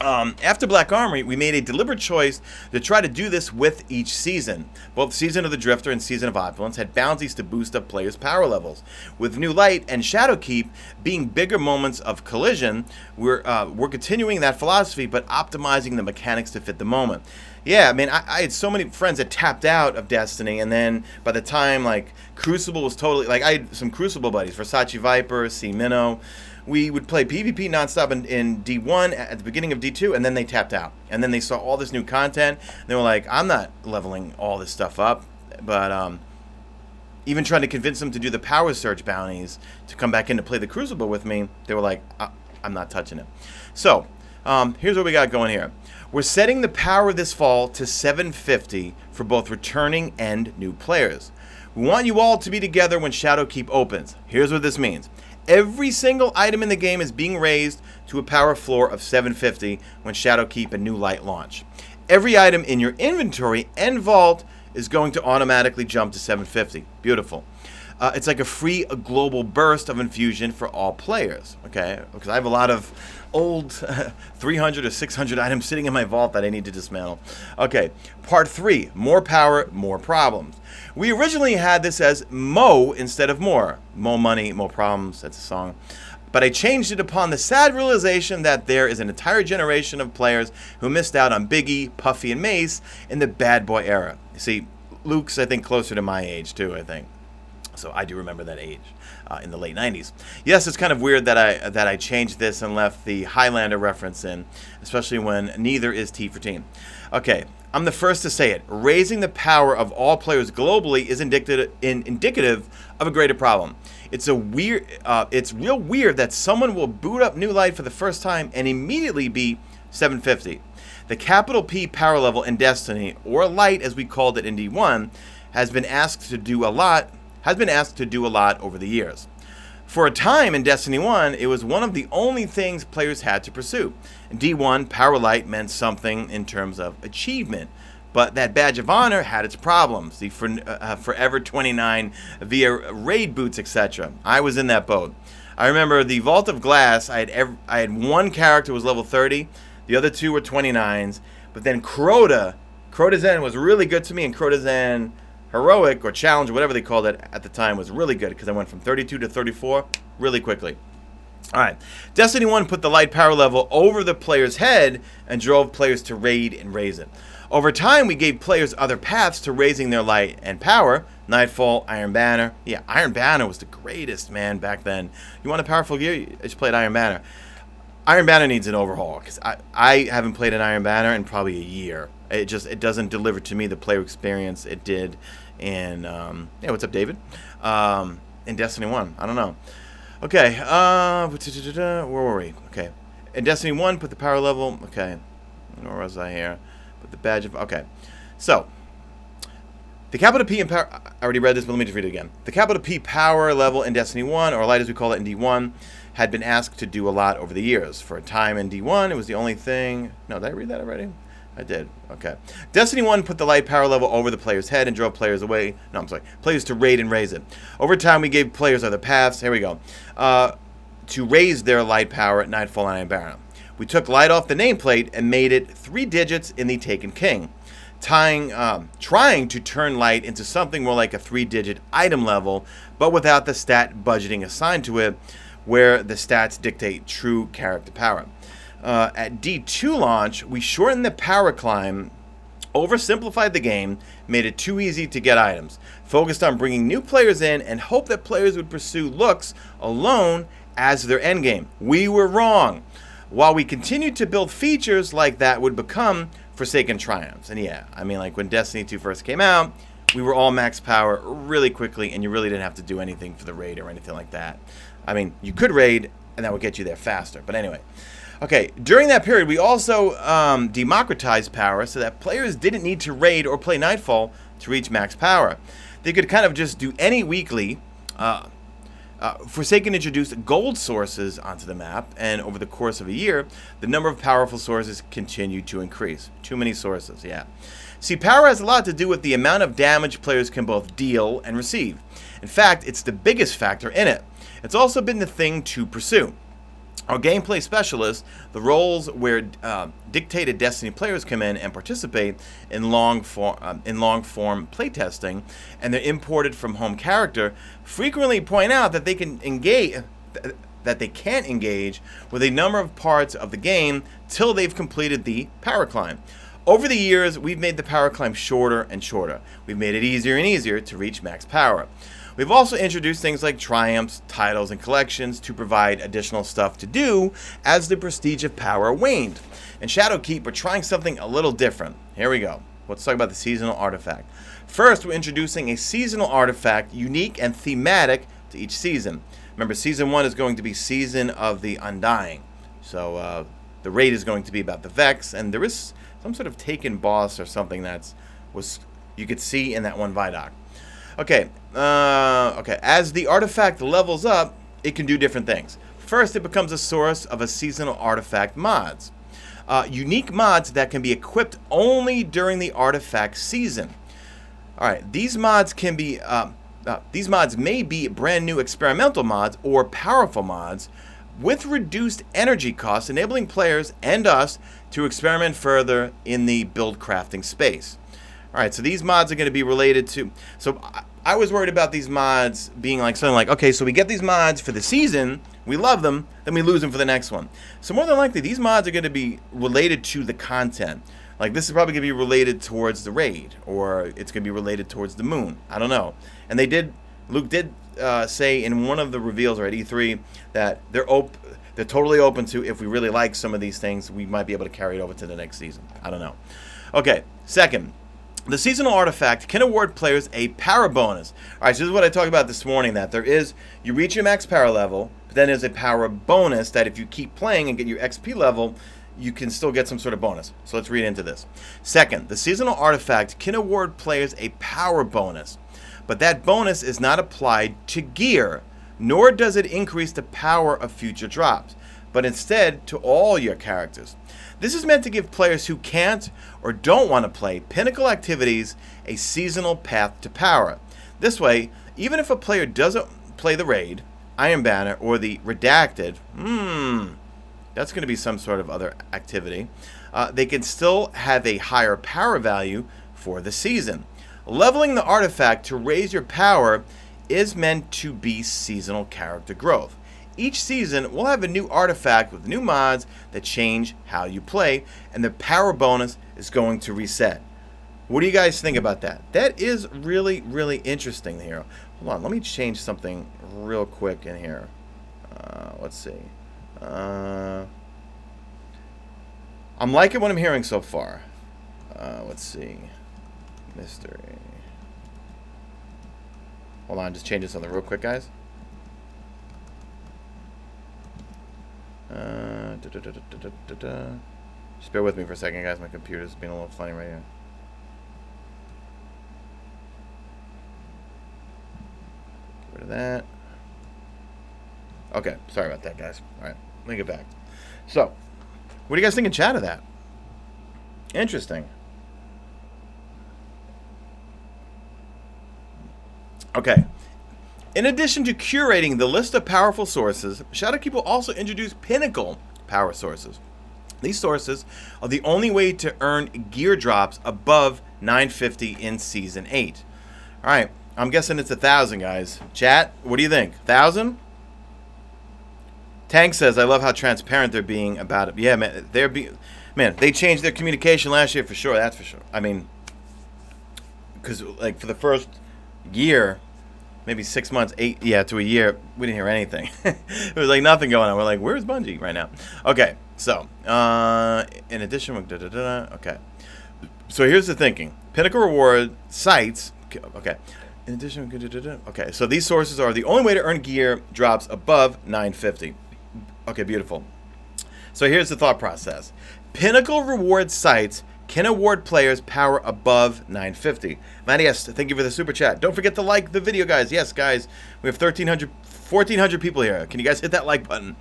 After Black Armory, we made a deliberate choice to try to do this with each season. Both Season of the Drifter and Season of Opulence had bounties to boost up players' power levels. With New Light and Shadowkeep being bigger moments of collision, we're continuing that philosophy but optimizing the mechanics to fit the moment. Yeah, I mean, I had so many friends that tapped out of Destiny, and then by the time, like, Crucible was totally... Like, I had some Crucible buddies, Versace Viper, C Minnow. We would play PvP nonstop in D1 at the beginning of D2, and then they tapped out. And then they saw all this new content, and they were like, I'm not leveling all this stuff up. But even trying to convince them to do the Power Surge bounties to come back in to play the Crucible with me, they were like, I'm not touching it. So, here's what we got going here. We're setting the power this fall to 750 for both returning and new players. We want you all to be together when Shadowkeep opens. Here's what this means. Every single item in the game is being raised to a power floor of 750 when Shadowkeep and New Light launch. Every item in your inventory and vault is going to automatically jump to 750. Beautiful. It's like a free global burst of infusion for all players, okay? Because I have a lot of old 300 or 600 items sitting in my vault that I need to dismantle. Okay, part 3, more power, more problems. We originally had this as Mo instead of more. More money, more problems, that's a song. But I changed it upon the sad realization that there is an entire generation of players who missed out on Biggie, Puffy, and Mace in the bad boy era. You see, Luke's, I think, closer to my age, too, I think. So I do remember that age in the late 90s. Yes, it's kind of weird that I changed this and left the Highlander reference in, especially when neither is T for team. Okay, I'm the first to say it. Raising the power of all players globally is indicative of a greater problem. It's real weird that someone will boot up New Light for the first time and immediately be 750. The capital P power level in Destiny, or Light as we called it in D1, has been asked to do a lot over the years. For a time in Destiny 1, it was one of the only things players had to pursue. In D1, Power Light meant something in terms of achievement, but that badge of honor had its problems. The Forever 29 via raid boots, etc. I was in that boat. I remember the Vault of Glass, I had one character was level 30, the other two were 29s, but then Crota's End was really good to me, and Crota's End Heroic or Challenge, or whatever they called it at the time, was really good because I went from 32 to 34 really quickly. Alright, Destiny 1 put the light power level over the player's head and drove players to raid and raise it. Over time, we gave players other paths to raising their light and power. Nightfall, Iron Banner. Yeah, Iron Banner was the greatest, man, back then. You want a powerful gear? You just played Iron Banner. Iron Banner needs an overhaul because I haven't played an Iron Banner in probably a year. It doesn't deliver to me the player experience it did in yeah, what's up, David? In Destiny 1. I don't know. Okay, where were we? Okay. In Destiny 1, put the power level. Okay. Where was I here? Put the badge of. Okay. So, the capital P in power. I already read this, but let me just read it again. The capital P power level in Destiny 1, or light as we call it in D1, had been asked to do a lot over the years. For a time in D1, it was the only thing. No, did I read that already? I did. Okay. Destiny 1 put the light power level over the player's head and drove players away. No, I'm sorry. Players to raid and raise it. Over time, we gave players other paths. Here we go. To raise their light power at Nightfall and Iron Baron. We took light off the nameplate and made it 3 digits in the Taken King. Trying to turn light into something more like a 3-digit item level, but without the stat budgeting assigned to it, where the stats dictate true character power. At D2 launch, we shortened the power climb, oversimplified the game, made it too easy to get items, focused on bringing new players in, and hoped that players would pursue looks alone as their endgame. We were wrong. While we continued to build features like that would become Forsaken Triumphs. And yeah, I mean, like when Destiny 2 first came out, we were all max power really quickly, and you really didn't have to do anything for the raid or anything like that. I mean, you could raid, and that would get you there faster. But anyway. Okay, during that period, we also democratized power so that players didn't need to raid or play Nightfall to reach max power. They could kind of just do any weekly. Forsaken introduced gold sources onto the map, and over the course of a year, the number of powerful sources continued to increase. Too many sources, yeah. See, power has a lot to do with the amount of damage players can both deal and receive. In fact, it's the biggest factor in it. It's also been the thing to pursue. Our gameplay specialists, the roles where dictated Destiny players come in and participate in long form playtesting, and they're imported from home character, frequently point out that they can engage with a number of parts of the game till they've completed the power climb. Over the years, we've made the power climb shorter and shorter. We've made it easier and easier to reach max power. We've also introduced things like triumphs, titles, and collections to provide additional stuff to do as the prestige of power waned. In Shadowkeep, we're trying something a little different. Here we go. Let's talk about the seasonal artifact. First, we're introducing a seasonal artifact unique and thematic to each season. Remember, Season 1 is going to be Season of the Undying. So the raid is going to be about the Vex, and there is some sort of taken boss or something you could see in that one Vidoc. Okay, as the artifact levels up, it can do different things. First, it becomes a source of a seasonal artifact mods. Unique mods that can be equipped only during the artifact season. Alright, these mods may be brand new experimental mods or powerful mods with reduced energy costs, enabling players and us to experiment further in the build crafting space. Alright, so these mods are going to be related to... So I was worried about these mods being like something like, okay, so we get these mods for the season, we love them, then we lose them for the next one. So more than likely, these mods are going to be related to the content. Like, this is probably going to be related towards the raid, or it's going to be related towards the moon. I don't know. And Luke did say in one of the reveals or at E3 that they're totally open to, if we really like some of these things, we might be able to carry it over to the next season. I don't know. Okay, second. The seasonal artifact can award players a power bonus. Alright, so this is what I talked about this morning, that you reach your max power level, but then there's a power bonus that if you keep playing and get your XP level, you can still get some sort of bonus. So let's read into this. Second, the seasonal artifact can award players a power bonus, but that bonus is not applied to gear, nor does it increase the power of future drops, but instead to all your characters. This is meant to give players who can't or don't want to play Pinnacle activities a seasonal path to power. This way, even if a player doesn't play the Raid, Iron Banner, or the Redacted, that's going to be some sort of other activity, they can still have a higher power value for the season. Leveling the artifact to raise your power is meant to be seasonal character growth. Each season, we'll have a new artifact with new mods that change how you play, and the power bonus is going to reset. What do you guys think about that? That is really, really interesting here. Hold on, let me change something real quick in here. Let's see. I'm liking what I'm hearing so far. Let's see. Mystery. Hold on, just changing something real quick, guys. Just bear with me for a second, guys. My computer's being a little funny right here. Get rid of that. Okay, sorry about that, guys. All right, let me get back. So, what do you guys think in chat of that? Interesting. Okay. In addition to curating the list of powerful sources, Shadowkeep will also introduce Pinnacle power sources. These sources are the only way to earn gear drops above 950 in Season 8. All right, I'm guessing it's 1,000, guys. Chat, what do you think? 1,000? Tank says, I love how transparent they're being about it. Yeah, man, they changed their communication last year for sure, that's for sure. I mean, because, like, for the first year, maybe 6 months, to a year, we didn't hear anything. It was like nothing going on. We're like, where's Bungie right now? Okay, so, in addition, okay. So here's the thinking. Pinnacle reward sites, okay. In addition, okay, so these sources are the only way to earn gear drops above 950. Okay, beautiful. So here's the thought process. Pinnacle reward sites can award players power above 950. Manias, thank you for the super chat. Don't forget to like the video, guys. Yes, guys, we have 1,400 people here. Can you guys hit that like button?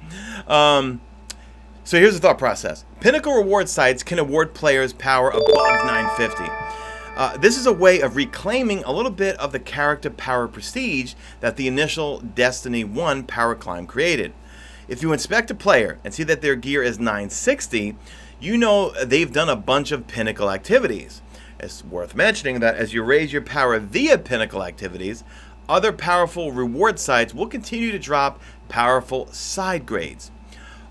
So here's the thought process. Pinnacle reward sites can award players power above 950. This is a way of reclaiming a little bit of the character power prestige that the initial Destiny 1 power climb created. If you inspect a player and see that their gear is 960, you know they've done a bunch of Pinnacle activities. It's worth mentioning that as you raise your power via Pinnacle activities, other powerful reward sites will continue to drop powerful side grades.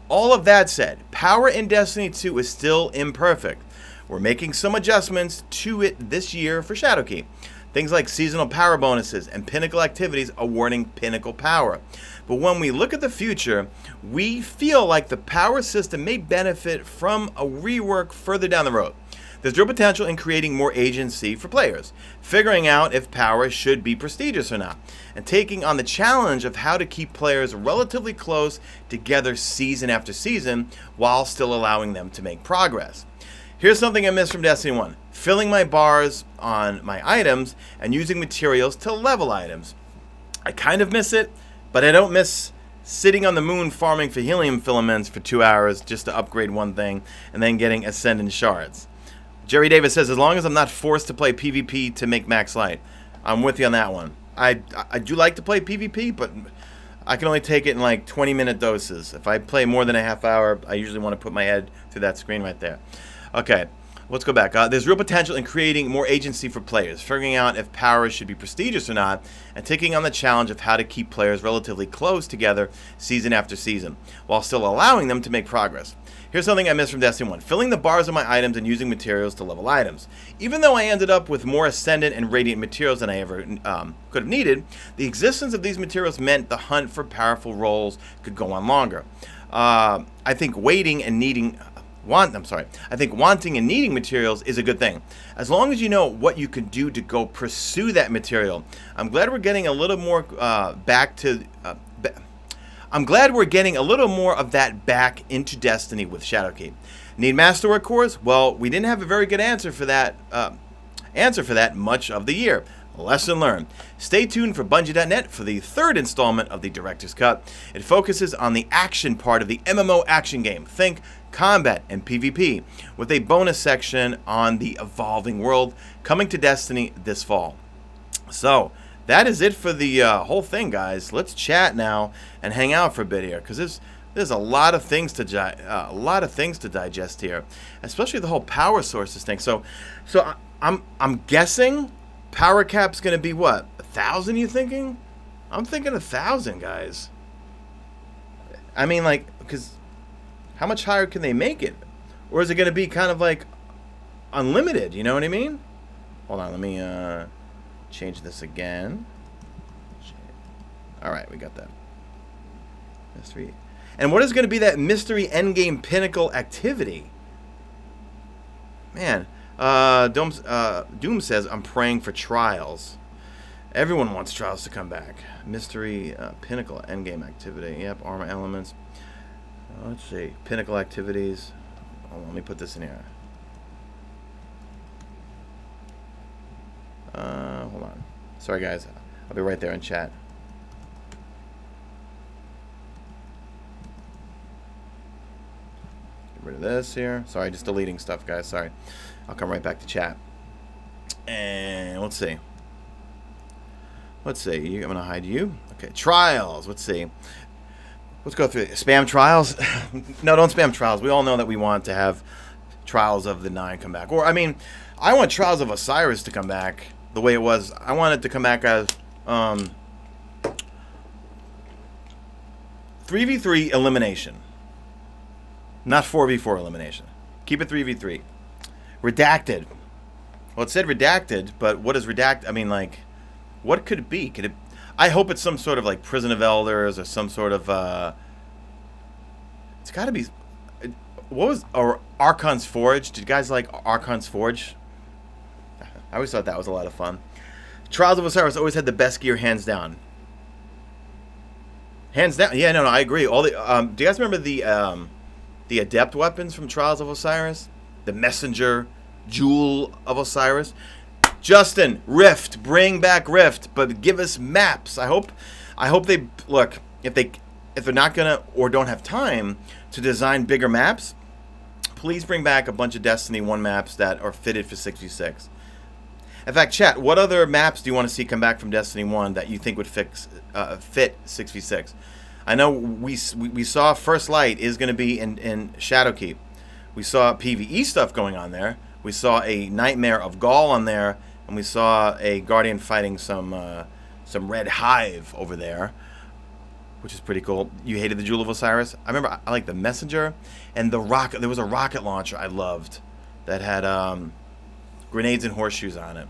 All of that said, power in Destiny 2 is still imperfect. We're making some adjustments to it this year for Shadowkeep. Things like seasonal power bonuses and Pinnacle activities awarding Pinnacle power. But when we look at the future, we feel like the power system may benefit from a rework further down the road. There's real potential in creating more agency for players, figuring out if power should be prestigious or not, and taking on the challenge of how to keep players relatively close together season after season while still allowing them to make progress. Here's something I missed from Destiny 1. Filling my bars on my items and using materials to level items. I kind of miss it, but I don't miss sitting on the moon farming for helium filaments for 2 hours just to upgrade one thing and then getting Ascendant shards. Jerry Davis says, as long as I'm not forced to play PvP to make max light. I'm with you on that one. I do like to play PvP, but I can only take it in like 20-minute doses. If I play more than a half hour, I usually want to put my head through that screen right there. Okay, let's go back. There's real potential in creating more agency for players, figuring out if power should be prestigious or not, and taking on the challenge of how to keep players relatively close together season after season, while still allowing them to make progress. Here's something I missed from Destiny 1. Filling the bars of my items and using materials to level items. Even though I ended up with more Ascendant and Radiant materials than I ever could have needed, the existence of these materials meant the hunt for powerful roles could go on longer. I think wanting and needing materials is a good thing. As long as you know what you can do to go pursue that material. I'm glad we're getting a little more of that back into Destiny with Shadowkeep. Need Masterwork cores? Well, we didn't have a very good answer for that much of the year. Lesson learned. Stay tuned for Bungie.net for the third installment of the Director's Cut. It focuses on the action part of the MMO action game. Think combat and PvP, with a bonus section on the evolving world coming to Destiny this fall. So, that is it for the whole thing, guys. Let's chat now and hang out for a bit here, because there's a lot of things to digest here, especially the whole power sources thing. So I'm guessing power cap's gonna be what, 1,000? You thinking? I'm thinking 1,000, guys. I mean, like, because how much higher can they make it, or is it gonna be kind of like unlimited? You know what I mean? Hold on, let me change this again. All right, we got that. Mystery. And what is going to be that mystery endgame Pinnacle activity? Man, Doom says, I'm praying for trials. Everyone wants trials to come back. Mystery Pinnacle endgame activity. Yep, armor elements. Let's see. Pinnacle activities. Oh, let me put this in here. Hold on. Sorry, guys. I'll be right there in chat. Get rid of this here. Sorry, just deleting stuff, guys. Sorry. I'll come right back to chat. And let's see. Let's see. I'm going to hide you. Okay. Trials. Let's see. Let's go through it. Spam trials. No, don't spam trials. We all know that we want to have Trials of the Nine come back. Or, I mean, I want Trials of Osiris to come back the way it was. I want it to come back as 3v3 elimination. Not 4v4 elimination. Keep it 3v3. Redacted. Well, it said redacted, but what is redacted? I mean, like, what could it be? Could it... I hope it's some sort of, like, Prison of Elders or some sort of, it's got to be... What was... Or Archon's Forge? Did you guys like Archon's Forge? I always thought that was a lot of fun. Trials of Osiris always had the best gear, hands down. Hands down. Yeah, no, I agree. All the... do you guys remember the Adept weapons from Trials of Osiris? The Messenger Jewel of Osiris? Justin, Rift, bring back Rift, but give us maps. I hope they look, if they're not gonna or don't have time to design bigger maps, please bring back a bunch of Destiny 1 maps that are fitted for 6v6. In fact, chat, what other maps do you want to see come back from Destiny 1 that you think would fit 6v6? I know we saw First Light is going to be in Shadowkeep. We saw PvE stuff going on there. We saw a Nightmare of Gaul on there, and we saw a Guardian fighting some Red Hive over there, which is pretty cool. You hated the Jewel of Osiris? I remember I liked the Messenger and the rocket. There was a rocket launcher I loved that had grenades and horseshoes on it.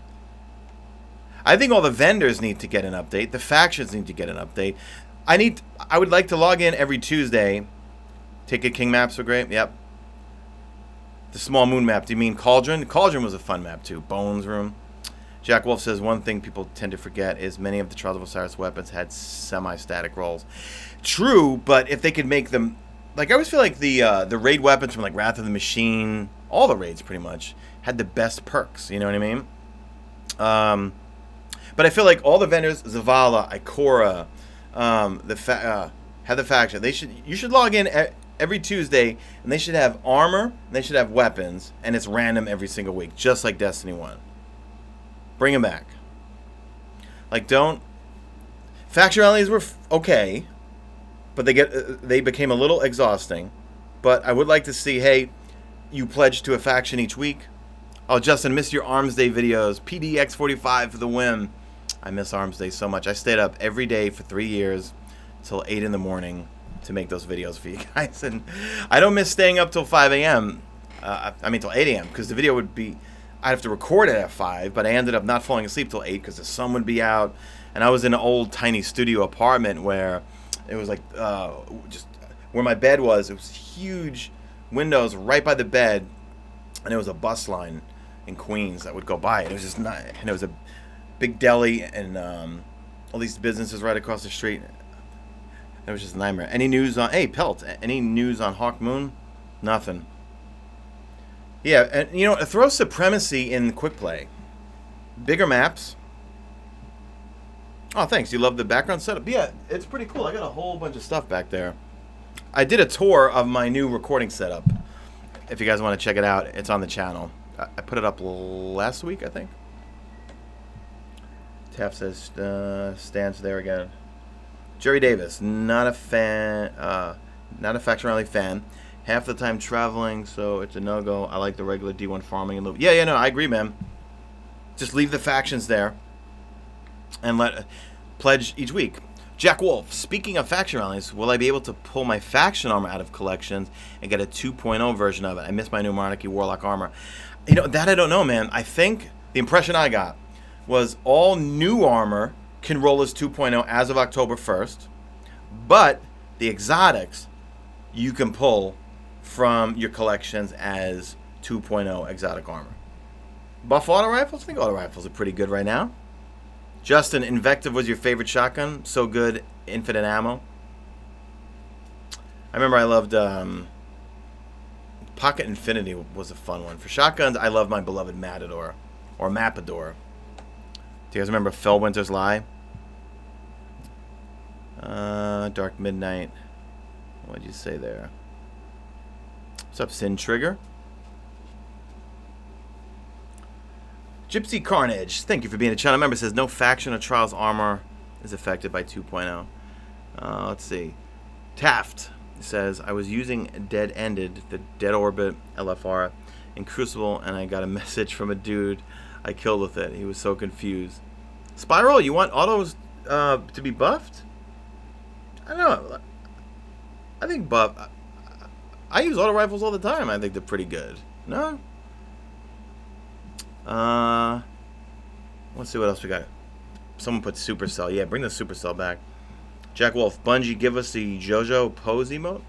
I think all the vendors need to get an update. The factions need to get an update. I would like to log in every Tuesday. Ticket King maps are great. Yep. The Small Moon map. Do you mean Cauldron? Cauldron was a fun map too. Bones Room. Jack Wolf says one thing people tend to forget is many of the Trials of Osiris weapons had semi-static rolls. True, but if they could make them, like I always feel like the raid weapons from like Wrath of the Machine, all the raids pretty much had the best perks. You know what I mean? But I feel like all the vendors, Zavala, Ikora, have the faction. You should log in every Tuesday, and they should have armor, and they should have weapons, and it's random every single week, just like Destiny 1. Bring them back. Like, don't... Faction rallies were okay, but they became a little exhausting. But I would like to see, hey, you pledge to a faction each week. Oh, Justin, missed your Arms Day videos. PDX45 for the win. I miss Arms Day so much. I stayed up every day for 3 years till 8 in the morning to make those videos for you guys. And I don't miss staying up till 5 a.m. I mean, till 8 a.m. because the video would be... I'd have to record it at 5, but I ended up not falling asleep till 8 because the sun would be out. And I was in an old, tiny studio apartment where it was like just where my bed was. It was huge windows right by the bed, and there was a bus line in Queens that would go by. And it was just not... And it was a big deli and all these businesses right across the street. It was just a nightmare. Any news on... Hey, Pelt, any news on Hawk Moon? Nothing. Yeah, and you know, throw Supremacy in quick play. Bigger maps. Oh, thanks. You love the background setup? Yeah, it's pretty cool. I got a whole bunch of stuff back there. I did a tour of my new recording setup. If you guys want to check it out, it's on the channel. I put it up last week, I think. Taft says, stands there again. Jerry Davis, not a fan, not a Faction Rally fan. Half the time traveling, so it's a no-go. I like the regular D1 farming and loot. Yeah, no, I agree, man. Just leave the factions there and pledge each week. Jack Wolf, speaking of faction rallies, will I be able to pull my faction armor out of collections and get a 2.0 version of it? I miss my new Monarchy Warlock armor. You know, that I don't know, man. I think the impression I got was all new armor can roll as 2.0 as of October 1st, but the exotics you can pull from your collections as 2.0 exotic armor. Buff auto rifles? I think auto rifles are pretty good right now. Justin, Invective was your favorite shotgun? So good, infinite ammo. I remember I loved Pocket Infinity was a fun one. For shotguns, I love my beloved Matador or Mapador. Do you guys remember Fellwinter's Lie? Dark Midnight. What'd you say there? What's up, Sin Trigger? Gypsy Carnage, thank you for being a channel member. Says no faction or Trials armor is affected by 2.0. Let's see. Taft says I was using Dead Ended, the Dead Orbit LFR in Crucible, and I got a message from a dude I killed with it. He was so confused. Spiral, you want autos to be buffed? I don't know. I think buff. I use auto rifles all the time. I think they're pretty good. No? Let's see what else we got. Someone put Supercell. Yeah, bring the Supercell back. Jack Wolf, Bungie, give us the JoJo pose emote.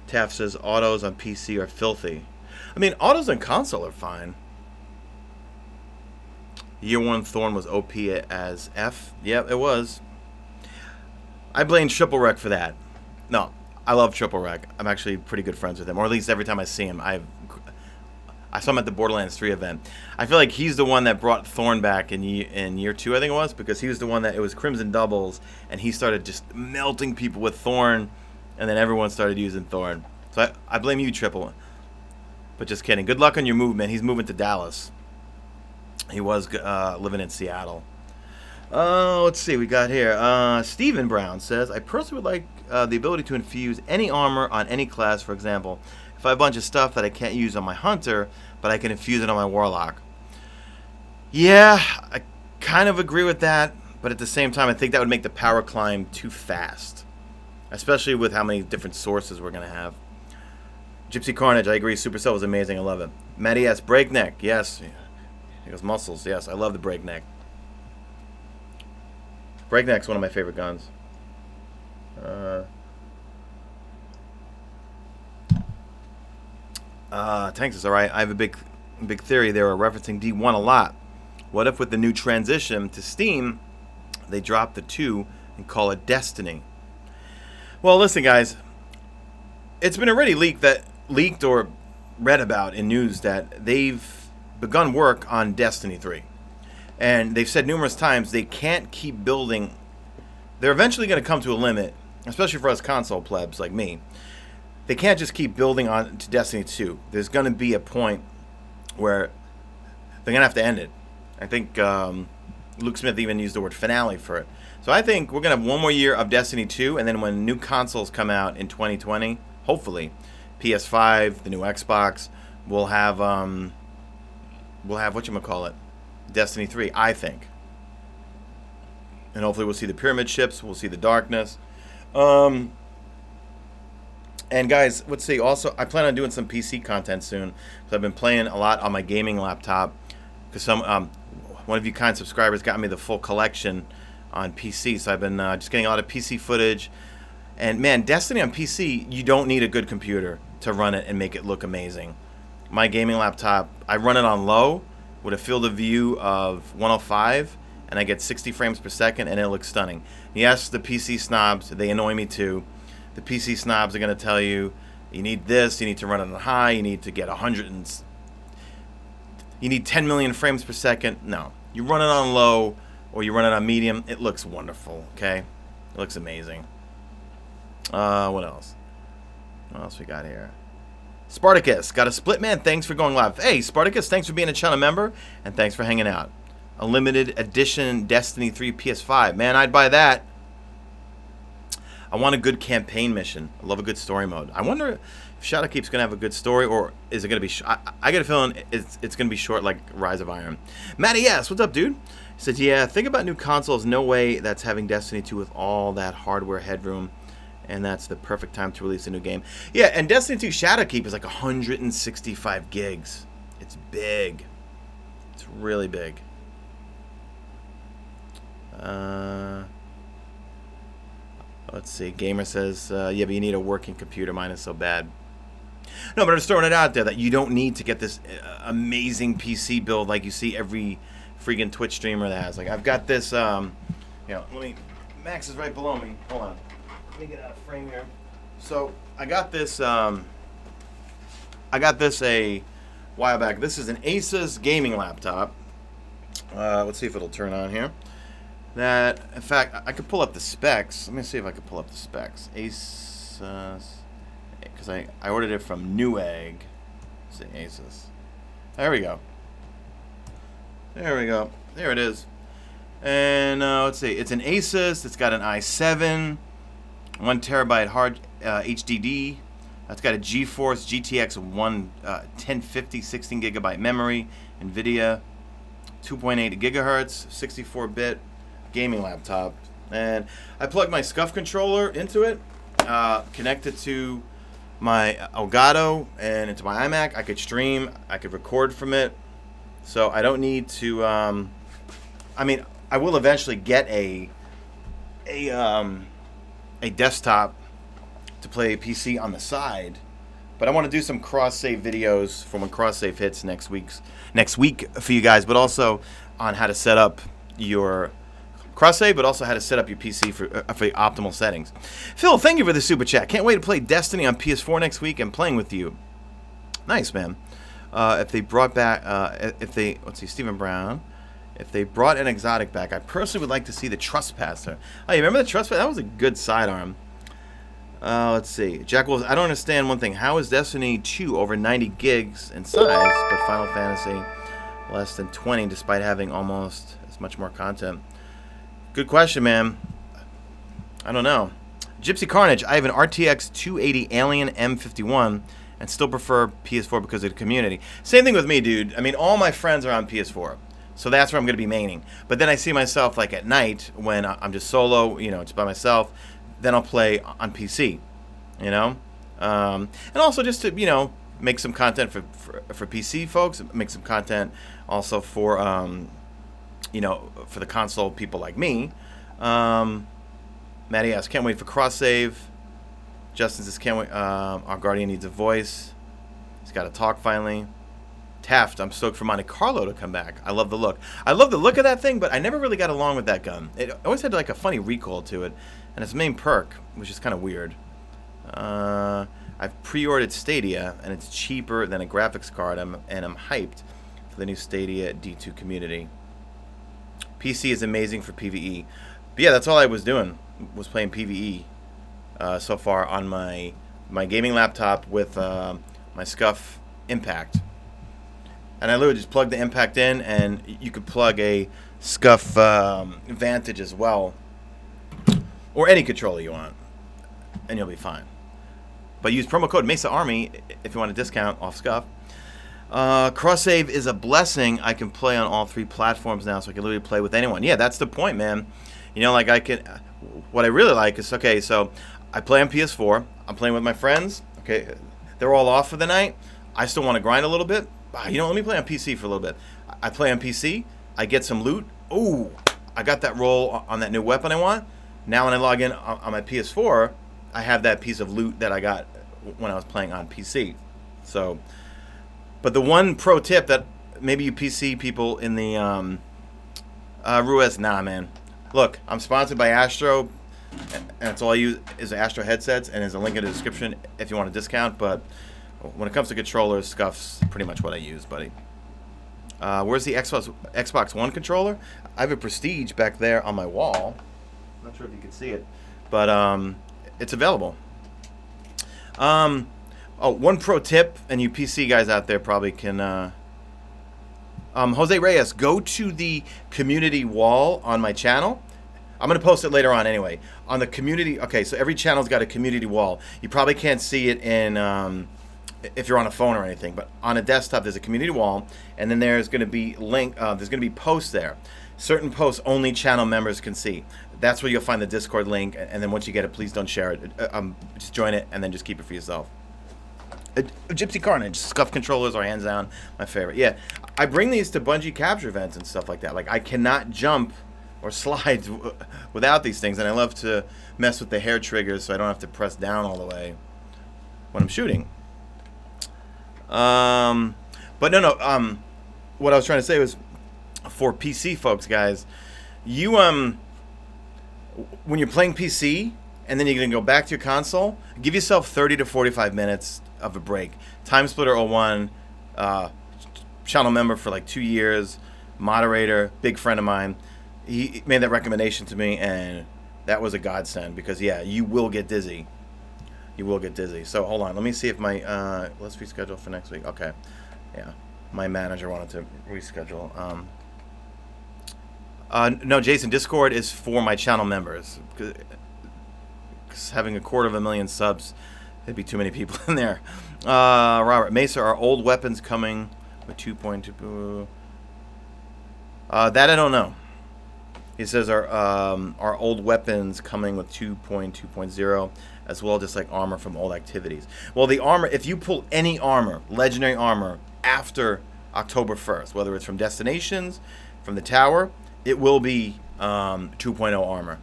Taft says autos on PC are filthy. I mean, autos on console are fine. Year 1 Thorn was OP as F. Yep, it was. I blame Triple Wreck for that. No, I love Triple Wreck. I'm actually pretty good friends with him, or at least every time I see him, I saw him at the Borderlands 3 event. I feel like he's the one that brought Thorn back in year 2, I think it was, because he was the one that, it was Crimson Doubles, and he started just melting people with Thorn, and then everyone started using Thorn. So I blame you, Triple. But just kidding. Good luck on your move, man. He's moving to Dallas. He was living in Seattle. Let's see, we got here. Stephen Brown says, I personally would like the ability to infuse any armor on any class. For example, if I have a bunch of stuff that I can't use on my Hunter, but I can infuse it on my Warlock. Yeah, I kind of agree with that, but at the same time, I think that would make the power climb too fast, especially with how many different sources we're going to have. Gypsy Carnage, I agree. Supercell was amazing. I love it. Matty S. Breakneck, yes. He goes muscles, yes. I love the Breakneck. Breakneck's one of my favorite guns. Tanks is alright. I have a big theory. They were referencing D1 a lot. What if with the new transition to Steam, they drop the 2 and call it Destiny? Well, listen, guys. It's been already leaked or read about in news that they've begun work on Destiny 3. And they've said numerous times they can't keep building. They're eventually going to come to a limit, especially for us console plebs like me. They can't just keep building on to Destiny 2. There's going to be a point where they're going to have to end it. I think Luke Smith even used the word finale for it. So I think we're going to have one more year of Destiny 2, and then when new consoles come out in 2020, hopefully, PS5, the new Xbox, we'll have whatchamacallit, Destiny 3, I think. And hopefully we'll see the pyramid ships, we'll see the darkness. And guys, let's see, also, I plan on doing some PC content soon, because I've been playing a lot on my gaming laptop, because one of you kind subscribers got me the full collection on PC, so I've been just getting a lot of PC footage. And man, Destiny on PC, you don't need a good computer to run it and make it look amazing. My gaming laptop, I run it on low with a field of view of 105, and I get 60 frames per second, and it looks stunning. Yes, the PC snobs, they annoy me too. The PC snobs are going to tell you, you need this, you need to run it on high, you need to get you need 10 million frames per second. No, you run it on low, or you run it on medium, it looks wonderful, okay? It looks amazing. What else? What else we got here? Spartacus, got a split, man. Thanks for going live. Hey, Spartacus, thanks for being a channel member, and thanks for hanging out. A limited edition Destiny 3 PS5. Man, I'd buy that. I want a good campaign mission. I love a good story mode. I wonder if Shadowkeep's going to have a good story, or is it going to be... I get a feeling it's going to be short like Rise of Iron. Matty, yes. What's up, dude? He said, yeah, think about new consoles. No way that's having Destiny 2 with all that hardware headroom. And that's the perfect time to release a new game. Yeah, and Destiny 2 Shadowkeep is like 165 gigs. It's big. It's really big. Let's see. Gamer says, yeah, but you need a working computer. Mine is so bad. No, but I'm just throwing it out there that you don't need to get this amazing PC build like you see every freaking Twitch streamer that has. Like, I've got this, let me... Max is right below me. Hold on. let me get out of frame here. So I got this a while back. This is an Asus gaming laptop. Let's see if it'll turn on here. That, in fact, I could pull up the specs. Let me see if I could pull up the specs. Asus, because I ordered it from Newegg. Let's see, Asus. There we go. There we go. There it is. And let's see, it's an Asus. It's got an i7, 1 terabyte hard HDD. It's got a GeForce GTX 1050 16 gigabyte memory, NVIDIA, 2.8 gigahertz, 64-bit gaming laptop. And I plugged my SCUF controller into it, connected to my Elgato and into my iMac. I could stream, I could record from it. So I don't need to, I mean, I will eventually get a desktop to play PC on the side, but I want to do some cross-save videos for when cross-save hits next week for you guys, but also on how to set up your cross-save, but also how to set up your PC for the optimal settings. Phil, thank you for the super chat. Can't wait to play Destiny on PS4 next week and playing with you. Nice, man. If they brought back, let's see, Stephen Brown. If they brought an exotic back, I personally would like to see the Trespasser. Oh, you remember the Trespasser? That was a good sidearm. Let's see. Jack Wolves, I don't understand one thing. How is Destiny 2 over 90 gigs in size, but Final Fantasy less than 20 despite having almost as much more content? Good question, man. I don't know. Gypsy Carnage, I have an RTX 280 Alien M51 and still prefer PS4 because of the community. Same thing with me, dude. I mean, all my friends are on PS4. So that's where I'm going to be maining. But then I see myself like at night when I'm just solo, you know, just by myself. Then I'll play on PC, you know. And also just to, you know, make some content for PC folks. Make some content also for, you know, for the console people like me. Maddie asks, can't wait for cross save. Justin says, can't wait. Our guardian needs a voice. He's got to talk finally. Taft, I'm stoked for Monte Carlo to come back. I love the look. I love the look of that thing, but I never really got along with that gun. It always had like a funny recoil to it, and its main perk, which is kind of weird. I've pre-ordered Stadia, and it's cheaper than a graphics card, and I'm hyped for the new Stadia D2 community. PC is amazing for PvE. But yeah, that's all I was doing, was playing PvE so far on my gaming laptop with my SCUF Impact. And I literally just plugged the Impact in, and you could plug a SCUF Vantage as well, or any controller you want, and you'll be fine. But use promo code Mesa Army if you want a discount off SCUF. Cross-save is a blessing. I can play on all 3 platforms now, so I can literally play with anyone. Yeah, that's the point, man. You know, like I can. What I really like is, okay, so I play on PS4. I'm playing with my friends. Okay, they're all off for the night. I still want to grind a little bit. You know, let me play on PC for a little bit. I play on PC. I get some loot. Ooh, I got that roll on that new weapon I want. Now when I log in on my PS4, I have that piece of loot that I got when I was playing on PC. So, but the one pro tip that maybe you PC people in the Ruiz, nah, man. Look, I'm sponsored by Astro, and that's all I use is Astro headsets, and there's a link in the description if you want a discount. But when it comes to controllers, SCUF's pretty much what I use, buddy. Where's the Xbox One controller? I have a Prestige back there on my wall. I'm not sure if you can see it, but it's available. Oh, one pro tip, and you PC guys out there probably can. Jose Reyes, go to the community wall on my channel. I'm going to post it later on anyway. On the community, okay, so every channel's got a community wall. You probably can't see it in if you're on a phone or anything, but on a desktop there's a community wall, and then there's going to be there's going to be posts there. Certain posts only channel members can see. That's where you'll find the Discord link, and then once you get it, please don't share it. Just join it and then just keep it for yourself. Gypsy Carnage, SCUF controllers are hands down my favorite. Yeah, I bring these to Bungie capture events and stuff like that. Like, I cannot jump or slide without these things, and I love to mess with the hair triggers so I don't have to press down all the way when I'm shooting. But no, what I was trying to say was, for PC folks, guys, you when you're playing PC, and then you're going to go back to your console. Give yourself 30 to 45 minutes of a break. Timesplitter01, channel member for like 2 years, moderator, big friend of mine. He made that recommendation to me, and that was a godsend because, yeah, you will get dizzy. You will get dizzy. So hold on. Let me see if my let's reschedule for next week. Okay. Yeah. My manager wanted to reschedule. No, Jason, Discord is for my channel members. Because having 250,000 subs, there'd be too many people in there. Robert, Mesa, are old weapons coming with 2.2? That I don't know. He says, are old weapons coming with 2.2.0 as well, just like armor from old activities? Well, the armor, if you pull any armor, legendary armor, after October 1st, whether it's from Destinations, from the Tower, it will be 2.0 armor.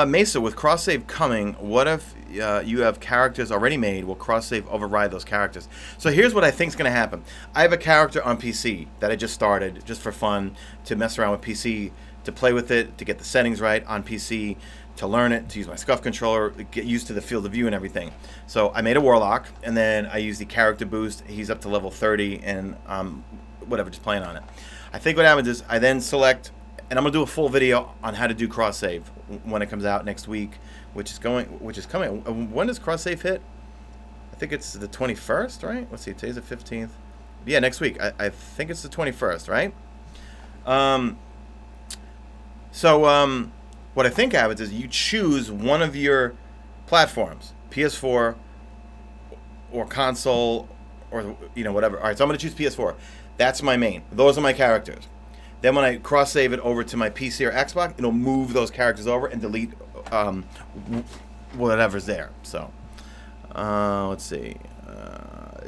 Mesa, with cross-save coming, what if you have characters already made? Will cross-save override those characters? So here's what I think is going to happen. I have a character on PC that I just started, just for fun, to mess around with PC, to play with it, to get the settings right on PC, to learn it, to use my scuff controller, get used to the field of view and everything. So I made a Warlock, and then I used the character boost. He's up to level 30, and whatever, just playing on it. I think what happens is I then select, and I'm gonna do a full video on how to do cross save when it comes out next week, which is coming. When does cross save hit? I think it's the 21st, right? Let's see, today's the 15th. Yeah, next week. I think it's the 21st, right? What I think happens is you choose one of your platforms, PS4 or console, or whatever. All right, so I'm gonna choose PS4. That's my main. Those are my characters. Then when I cross save it over to my PC or Xbox, it'll move those characters over and delete whatever's there. So let's see.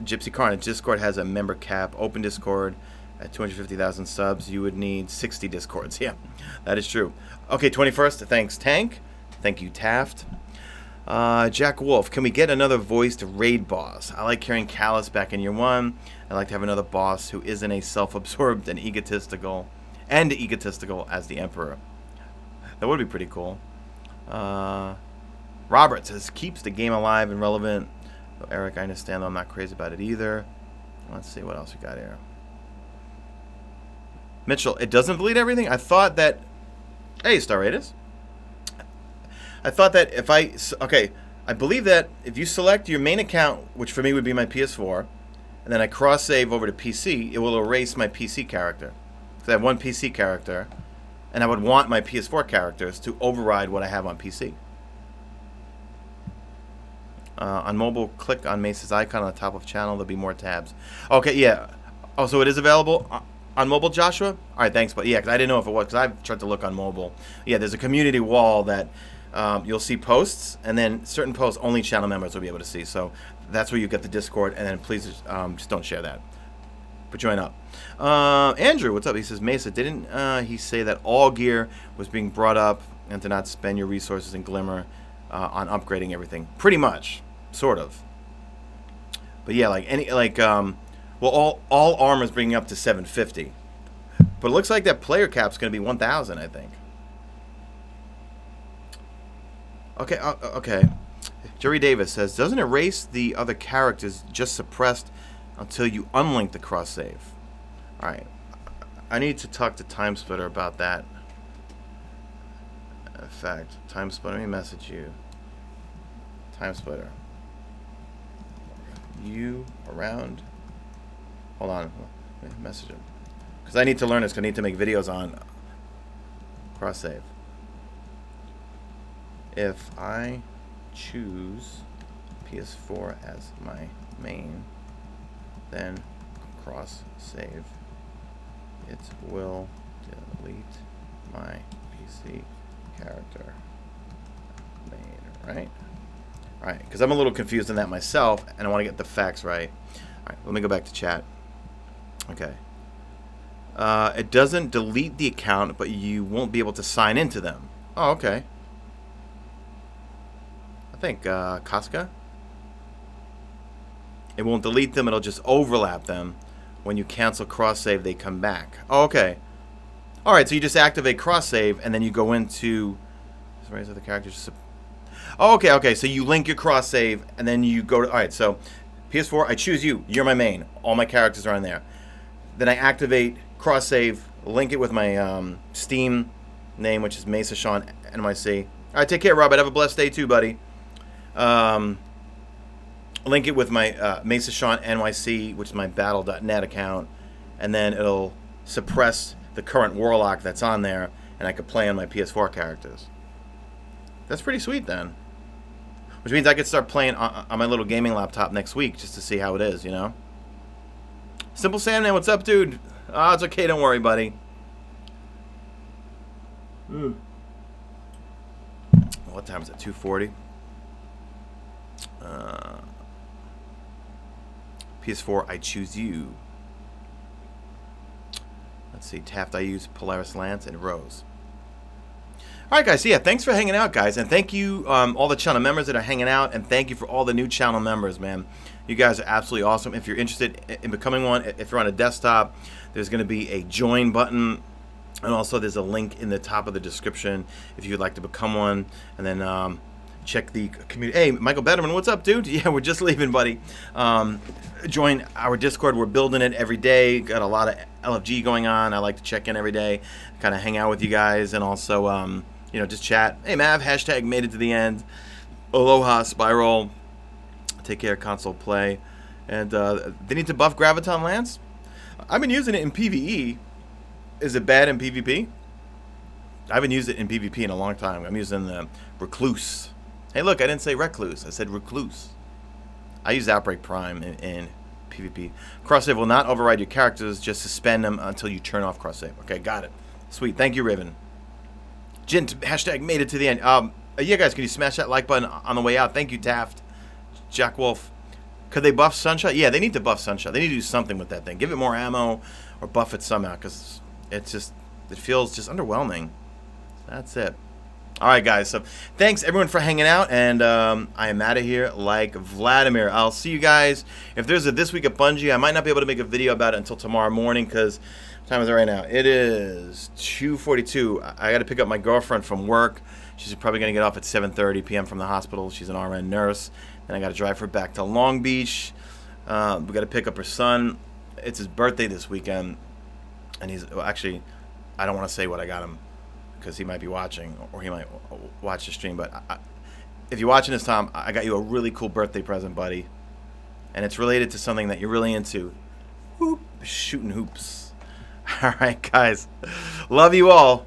Gypsy Carnage, Discord has a member cap. Open Discord at 250,000 subs, you would need 60 Discords. Yeah, that is true. Okay, 21st. Thanks, Tank. Thank you, Taft. Jack Wolf, can we get another voiced raid boss? I like carrying Callus back in year 1. I like to have another boss who isn't a self-absorbed and egotistical as the Emperor. That would be pretty cool. Robert says, keeps the game alive and relevant. So Eric, I understand, though I'm not crazy about it either. Let's see what else we got here. Mitchell, it doesn't delete everything? I thought that... Hey, Star Raiders. I thought that if I... Okay, I believe that if you select your main account, which for me would be my PS4, and then I cross-save over to PC, it will erase my PC character. Because I have one PC character, and I would want my PS4 characters to override what I have on PC. On mobile, click on Mesa's icon on the top of channel. There'll be more tabs. Okay, yeah. Oh, so it is available on mobile, Joshua? All right, thanks. But yeah, because I didn't know if it was, because I've tried to look on mobile. Yeah, there's a community wall that you'll see posts, and then certain posts only channel members will be able to see. So that's where you get the Discord, and then please just don't share that. But join up. Andrew, what's up? He says, Mesa, didn't he say that all gear was being brought up and to not spend your resources in Glimmer on upgrading everything? Pretty much. Sort of. But yeah, all armor's bringing up to 750. But it looks like that player cap's going to be 1,000, I think. Okay. Jerry Davis says, doesn't erase the other characters, just suppressed until you unlink the cross save? All right. I need to talk to Timesplitter about that. In fact, Timesplitter, let me message you. Timesplitter. You around? Hold on. Let me message him. Because I need to learn this, because I need to make videos on cross save. If I choose PS4 as my main, then cross save, it will delete my PC character main, right? All right, because I'm a little confused on that myself, and I want to get the facts right. All right, let me go back to chat. Okay. It doesn't delete the account, but you won't be able to sign into them. Oh, okay. I think Casca. It won't delete them, it'll just overlap them. When you cancel cross-save, they come back. Oh, okay. All right, so you just activate cross-save, and then you go into Customize other characters. Oh, okay. So you link your cross save, and then you go to. All right. So PS4, I choose you. You're my main. All my characters are on there. Then I activate cross save, link it with my Steam name, which is Mesa Sean NYC. All right. Take care, Robert. Have a blessed day too, buddy. Link it with my Mesa Sean NYC, which is my Battle.net account, and then it'll suppress the current Warlock that's on there, and I could play on my PS4 characters. That's pretty sweet then. Which means I could start playing on my little gaming laptop next week just to see how it is, you know? Simple Sandman, what's up, dude? Oh, it's okay, don't worry, buddy. What time is it? 2:40? PS4, I choose you. Let's see, Taft, I use Polaris Lance and Rose. All right, guys. So yeah, thanks for hanging out, guys, and thank you all the channel members that are hanging out, and thank you for all the new channel members, man. You guys are absolutely awesome. If you're interested in becoming one, if you're on a desktop, there's going to be a join button, and also there's a link in the top of the description if you'd like to become one, and then check the community. Hey, Michael Betterman, what's up, dude? Yeah, we're just leaving, buddy. Join our Discord. We're building it every day. Got a lot of LFG going on. I like to check in every day, kind of hang out with you guys, and also, you know, just chat. Hey, Mav, hashtag made it to the end. Aloha, Spiral. Take care, console play. And they need to buff Graviton Lance. I've been using it in PvE. Is it bad in PvP? I haven't used it in PvP in a long time. I'm using the Recluse. Hey, look, I didn't say Recluse. I said Recluse. I use Outbreak Prime in PvP. Cross-save will not override your characters. Just suspend them until you turn off cross-save. Okay, got it. Sweet. Thank you, Raven. Jint, hashtag made it to the end. Yeah, guys, can you smash that like button on the way out? Thank you, Taft. Jack Wolf. Could they buff Sunshot? Yeah, they need to buff Sunshot. They need to do something with that thing. Give it more ammo or buff it somehow, because it feels just underwhelming. That's it. All right, guys. So thanks, everyone, for hanging out. And I am out of here like Vladimir. I'll see you guys. If there's a This Week at Bungie, I might not be able to make a video about it until tomorrow morning, because what time is it right now? It is 2:42. I got to pick up my girlfriend from work. She's probably going to get off at 7:30 p.m. from the hospital. She's an RN nurse. Then I got to drive her back to Long Beach. We got to pick up her son. It's his birthday this weekend. And he's, well, actually, I don't want to say what I got him, because he might be watching, or he might watch the stream. But if you're watching this, Tom, I got you a really cool birthday present, buddy. And it's related to something that you're really into. Whoop, shooting hoops. All right, guys. Love you all.